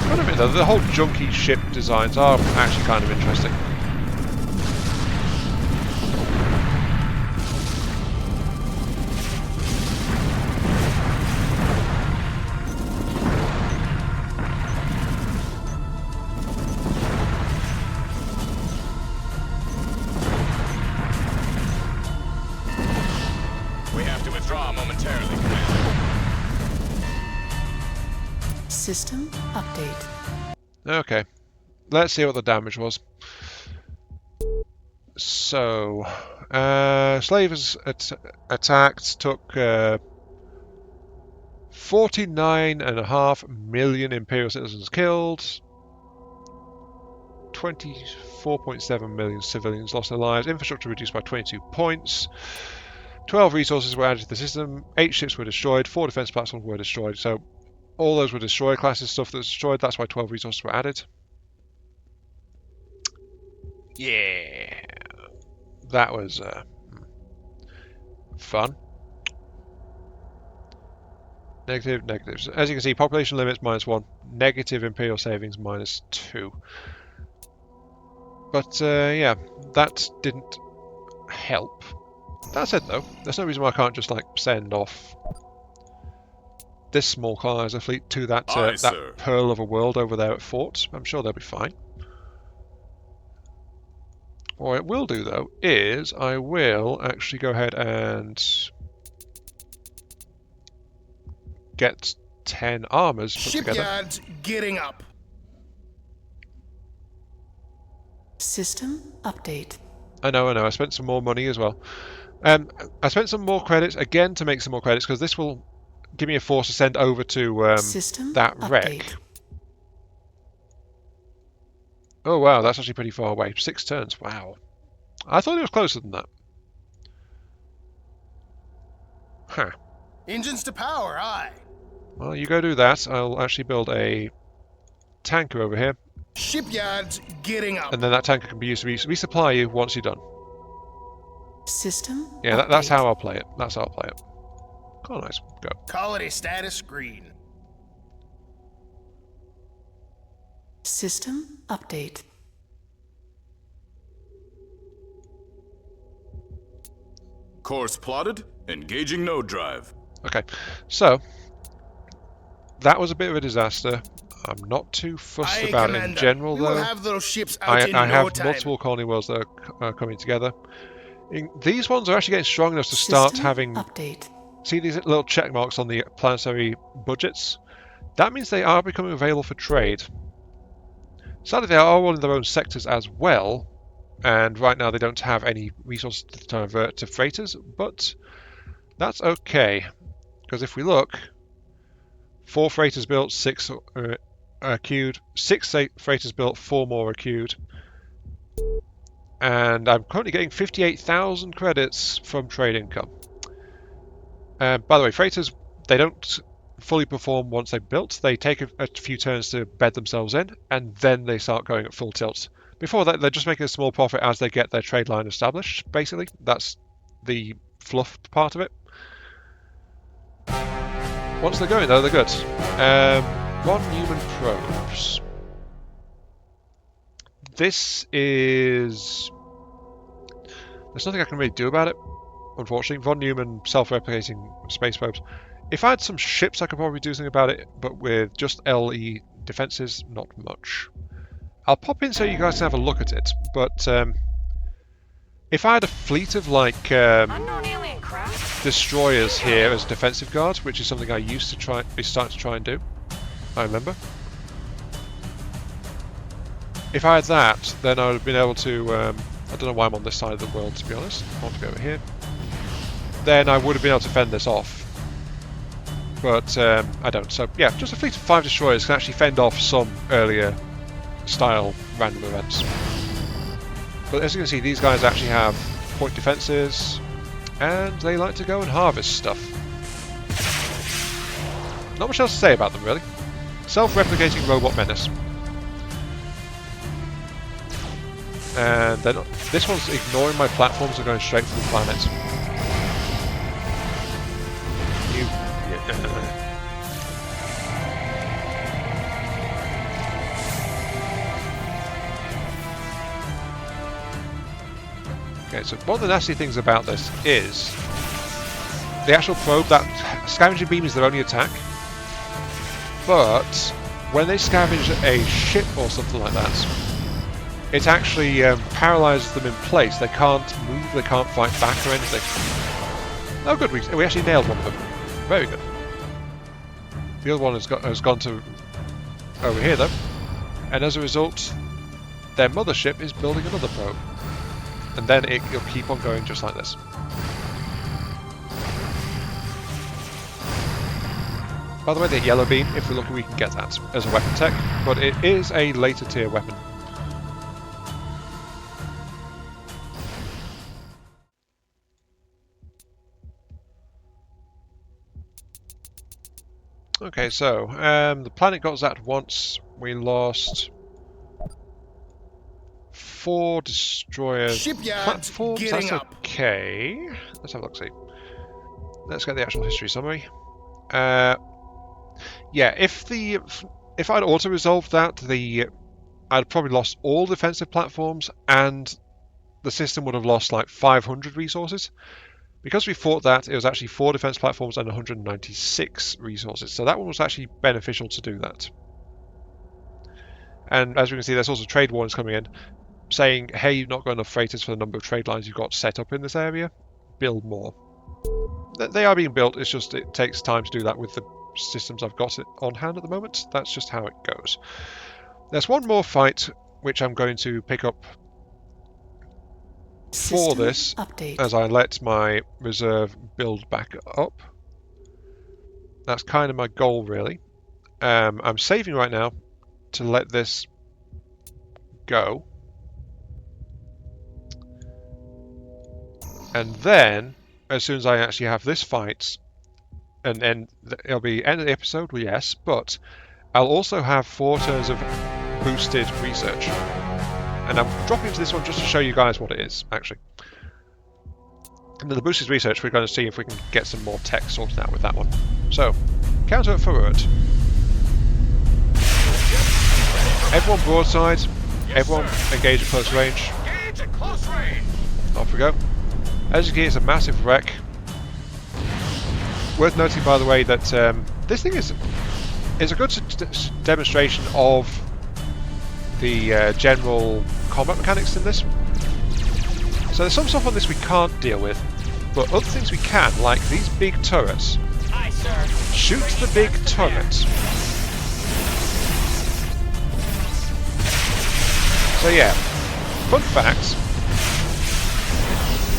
I admit though, the whole junky ship designs are actually kind of interesting. We have to withdraw momentarily. System update. Okay, let's see what the damage was. So, slavers attacked, took 49.5 million Imperial citizens killed, 24.7 million civilians lost their lives, infrastructure reduced by 22 points, 12 resources were added to the system, 8 ships were destroyed, 4 defense platforms were destroyed, so all those were destroyer classes stuff that was destroyed, that's why 12 resources were added. Yeah, that was fun. Negative, negatives. As you can see, population limits -1, negative imperial savings -2. But yeah, that didn't help. That said, though, there's no reason why I can't just like send off this small colonizer fleet to that Aye, that sir. pearl of a world over there at Fort. I'm sure they'll be fine. What I will do, though, is I will actually go ahead and get 10 armors put together. Shipyards getting up. System update. I know. I spent some more money as well. I spent some more credits, again, to make some more credits, because this will give me a force to send over to System that wreck. update. Oh, wow, that's actually pretty far away. 6 turns, wow. I thought it was closer than that. Huh. Engines to power, aye. Well, you go do that. I'll actually build a tanker over here, Shipyards getting up. and then that tanker can be used to resupply you once you're done. System Yeah, update. that's how I'll play it. That's how I'll play it. Oh, nice. Go. Colony status green. System update. Course plotted. Engaging node drive. Okay, so that was a bit of a disaster. I'm not too fussed Aye, about it in Commander. general, We will though. have those ships out in I no have time. multiple colony worlds that are coming together. These ones are actually getting strong enough to start System having... update. See these little check marks on the planetary budgets? That means they are becoming available for trade. Sadly, they are all in their own sectors as well, and right now they don't have any resources to convert to freighters, but that's okay, because if we look, 4 freighters built, 6 queued, 6 freighters built, 4 more are queued, and I'm currently getting 58,000 credits from trade income. By the way, freighters, they don't fully perform once they're built. They take a few turns to bed themselves in, and then they start going at full tilt. Before that, they're just making a small profit as they get their trade line established, basically. That's the fluff part of it. Once they're going, though, they're good. Von Neumann probes. This is... There's nothing I can really do about it, unfortunately. Von Neumann self-replicating space probes. If I had some ships, I could probably do something about it, but with just LE defenses, not much. I'll pop in so you guys can have a look at it, but if I had a fleet of, like, Unknown alien craft? destroyers here as defensive guards, which is something I used to be starting to try and do, I remember. If I had that, then I would have been able to, I don't know why I'm on this side of the world, to be honest. I want to go over here. Then I would have been able to fend this off. But I don't. So yeah, just a fleet of 5 destroyers can actually fend off some earlier style random events. But as you can see, these guys actually have point defenses, and they like to go and harvest stuff. Not much else to say about them, really. Self-replicating robot menace. And then this one's ignoring my platforms and going straight for the planet. Okay, so one of the nasty things about this is the actual probe, that scavenging beam is their only attack, but when they scavenge a ship or something like that, it actually paralyzes them in place. They can't move, they can't fight back or anything. Oh good, we actually nailed one of them. Very good. The other one has gone to over here though, and as a result, their mothership is building another probe, and then it'll keep on going just like this. By the way, the yellow beam, if we're lucky, we can get that as a weapon tech, but it is a later tier weapon. Okay, so the planet got zapped once. We lost 4 destroyer Shipyards platforms. getting That's up. okay. Let's have a look. See. Let's get the actual history summary. Yeah, if I'd auto resolved that, the I'd probably lost all defensive platforms, and the system would have lost like 500 resources. Because we fought that, it was actually 4 defense platforms and 196 resources. So that one was actually beneficial to do that. And as we can see, there's also trade warnings coming in, saying, hey, you've not got enough freighters for the number of trade lines you've got set up in this area. Build more. They are being built, it's just it takes time to do that with the systems I've got on hand at the moment. That's just how it goes. There's one more fight which I'm going to pick up for this as I let my reserve build back up. That's kind of my goal, really. I'm saving right now to let this go. And then, as soon as I actually have this fight, and it'll be end of the episode, well, yes, but I'll also have 4 turns of boosted research. And I'm dropping into this one just to show you guys what it is, actually. And with the boosted research, we're going to see if we can get some more tech sorted out with that one. So, counter forward. Everyone broadside. Everyone engage at close range. Engage at close range. Off we go. As you can see, it's a massive wreck. Worth noting, by the way, that this thing is a good demonstration of the general combat mechanics in this. So there's some stuff on this we can't deal with, but other things we can, like these big turrets. Aye, sir. Shoot the big turret. So yeah, fun fact,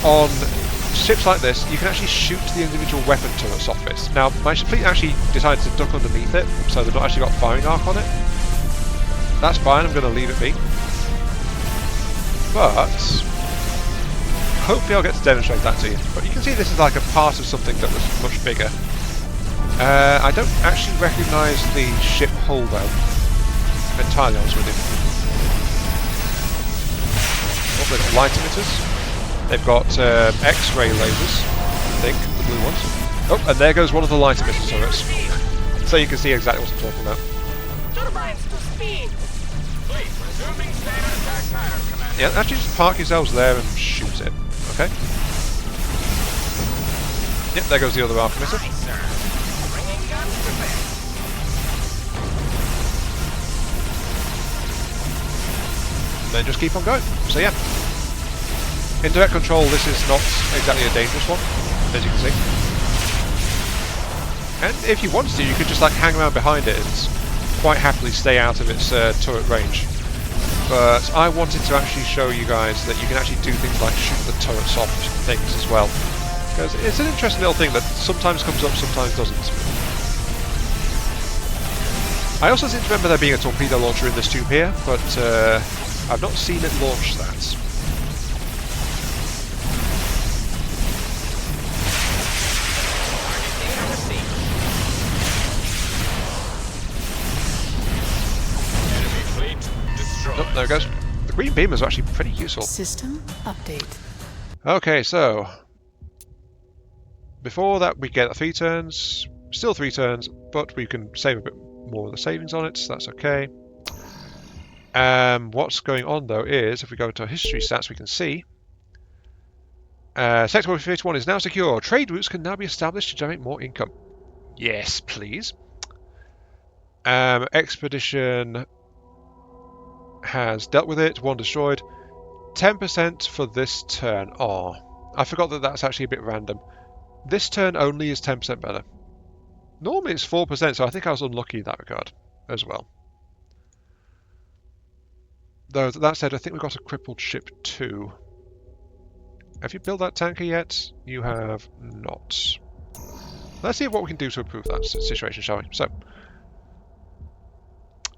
on ships like this, you can actually shoot the individual weapon turrets off it. Now, my fleet actually decided to duck underneath it, so they've not actually got firing arc on it. That's fine, I'm going to leave it be. But hopefully I'll get to demonstrate that to you. But you can see this is like a part of something that was much bigger. I don't actually recognise the ship hull though. I'm entirely honest with you. Oh, they've got light emitters. They've got X-ray lasers, I think, the blue ones. Oh, and there goes one of the light emitter turrets. So you can see exactly what I'm talking about. Turbines to speed. Fleet resuming standard attack pattern, Commander. Yeah, actually just park yourselves there and shoot it. Okay. Yep, there goes the other arc emitter. Aye, sir. Bringing guns to bear. Then just keep on going. So yeah. In direct control, this is not exactly a dangerous one, as you can see. And if you wanted to, you could just like hang around behind it and quite happily stay out of its turret range. But I wanted to actually show you guys that you can actually do things like shoot the turrets off things as well. Because it's an interesting little thing that sometimes comes up, sometimes doesn't. I also seem to remember there being a torpedo launcher in this tube here, but I've not seen it launch that. Oh, there it goes. The green beam is actually pretty useful. System update. Okay, so before that we get 3 turns, still 3 turns, but we can save a bit more of the savings on it, so that's okay. What's going on though is, if we go to our history stats, we can see Sector 51 is now secure. Trade routes can now be established to generate more income. Yes, please. Expedition has dealt with it, 1 destroyed. 10% for this turn. Oh, I forgot that that's actually a bit random. This turn only is 10% better. Normally it's 4%, so I think I was unlucky in that regard as well. Though that said, I think we've got a crippled ship too. Have you built that tanker yet? You have not. Let's see what we can do to improve that situation, shall we? So,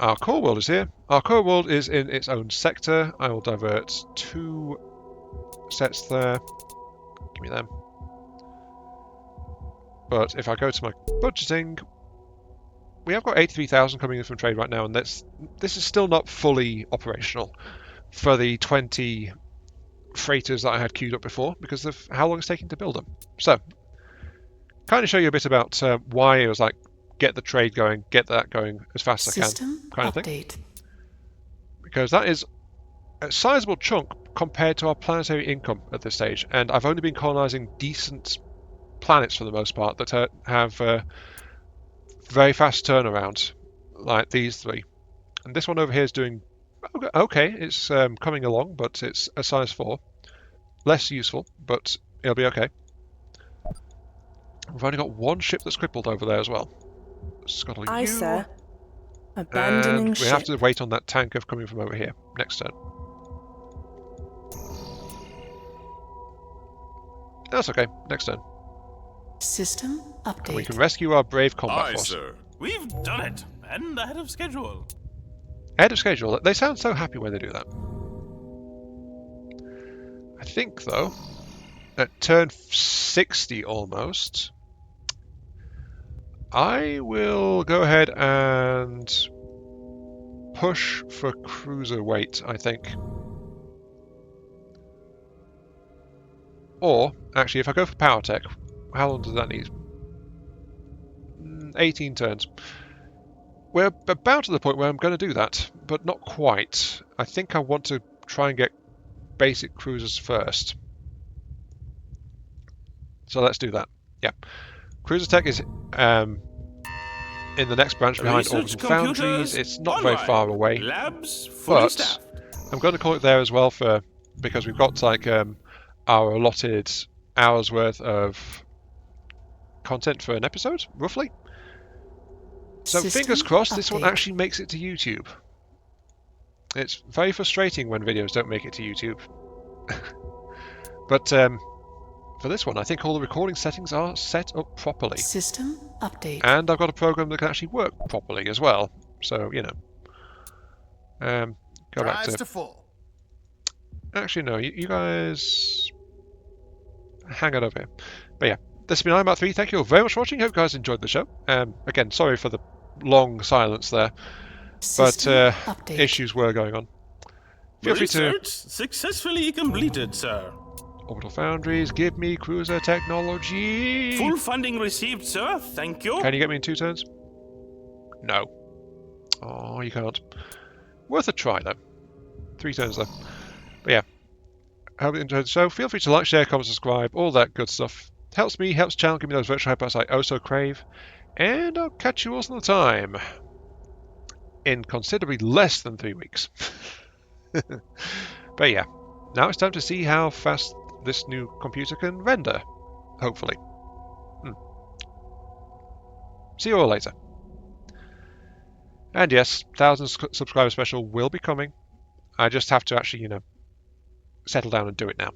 our core world is here. Our core world is in its own sector. I will divert 2 sets there. Give me them. But if I go to my budgeting, we have got 83,000 coming in from trade right now, and this is still not fully operational for the 20 freighters that I had queued up before because of how long it's taking to build them. So, kind of show you a bit about why it was like, get the trade going, get that going as fast as I can, kind of thing. because that is a sizable chunk compared to our planetary income at this stage, and I've only been colonizing decent planets for the most part that have very fast turnaround, like these three. And this one over here is doing okay. It's coming along, but it's a size 4. Less useful, but it'll be okay. We've only got one ship that's crippled over there as well. Scuttle Aye, you. sir. Abandoning And we ship. have to wait on that tanker coming from over here. Next turn. That's okay. Next turn. System update. And we can rescue our brave combat Aye, force. sir. We've done it, and ahead of schedule. Ahead of schedule. They sound so happy when they do that. I think, though, at turn 60 almost, I will go ahead and push for cruiser weight, I think. Or, actually, if I go for power tech, how long does that need? 18 turns. We're about to the point where I'm going to do that, but not quite. I think I want to try and get basic cruisers first. So let's do that. Yeah. Cruiser tech is in the next branch behind Research Orbital Foundries. computers It's not very online. far away. Labs fully But staffed. I'm going to call it there as well because we've got like our allotted hours worth of content for an episode, roughly. So System fingers crossed this one update. actually makes it to YouTube. It's very frustrating when videos don't make it to YouTube. But for this one, I think all the recording settings are set up properly. System update. And I've got a program that can actually work properly as well. So, you know. Go back Drives to... to full. Actually, no, you guys... hang it over here. But yeah, this has been IMAT3. Thank you all very much for watching. Hope you guys enjoyed the show. Again, sorry for the long silence there. System But update. issues were going on. Feel free to... Research successfully completed, sir. Orbital Foundries, give me cruiser technology! Full funding received, sir. Thank you. Can you get me in 2 turns? No. Oh, you can't. Worth a try, though. 3 turns, though. But yeah. Hope you enjoyed the show. Feel free to like, share, comment, subscribe, all that good stuff. Helps me, helps the channel, give me those virtual hyperpacks I oh so crave. And I'll catch you all some other time. In considerably less than 3 weeks. But yeah. Now it's time to see how fast this new computer can render. Hopefully. See you all later. And yes, 1,000 subscriber special will be coming. I just have to actually, settle down and do it now.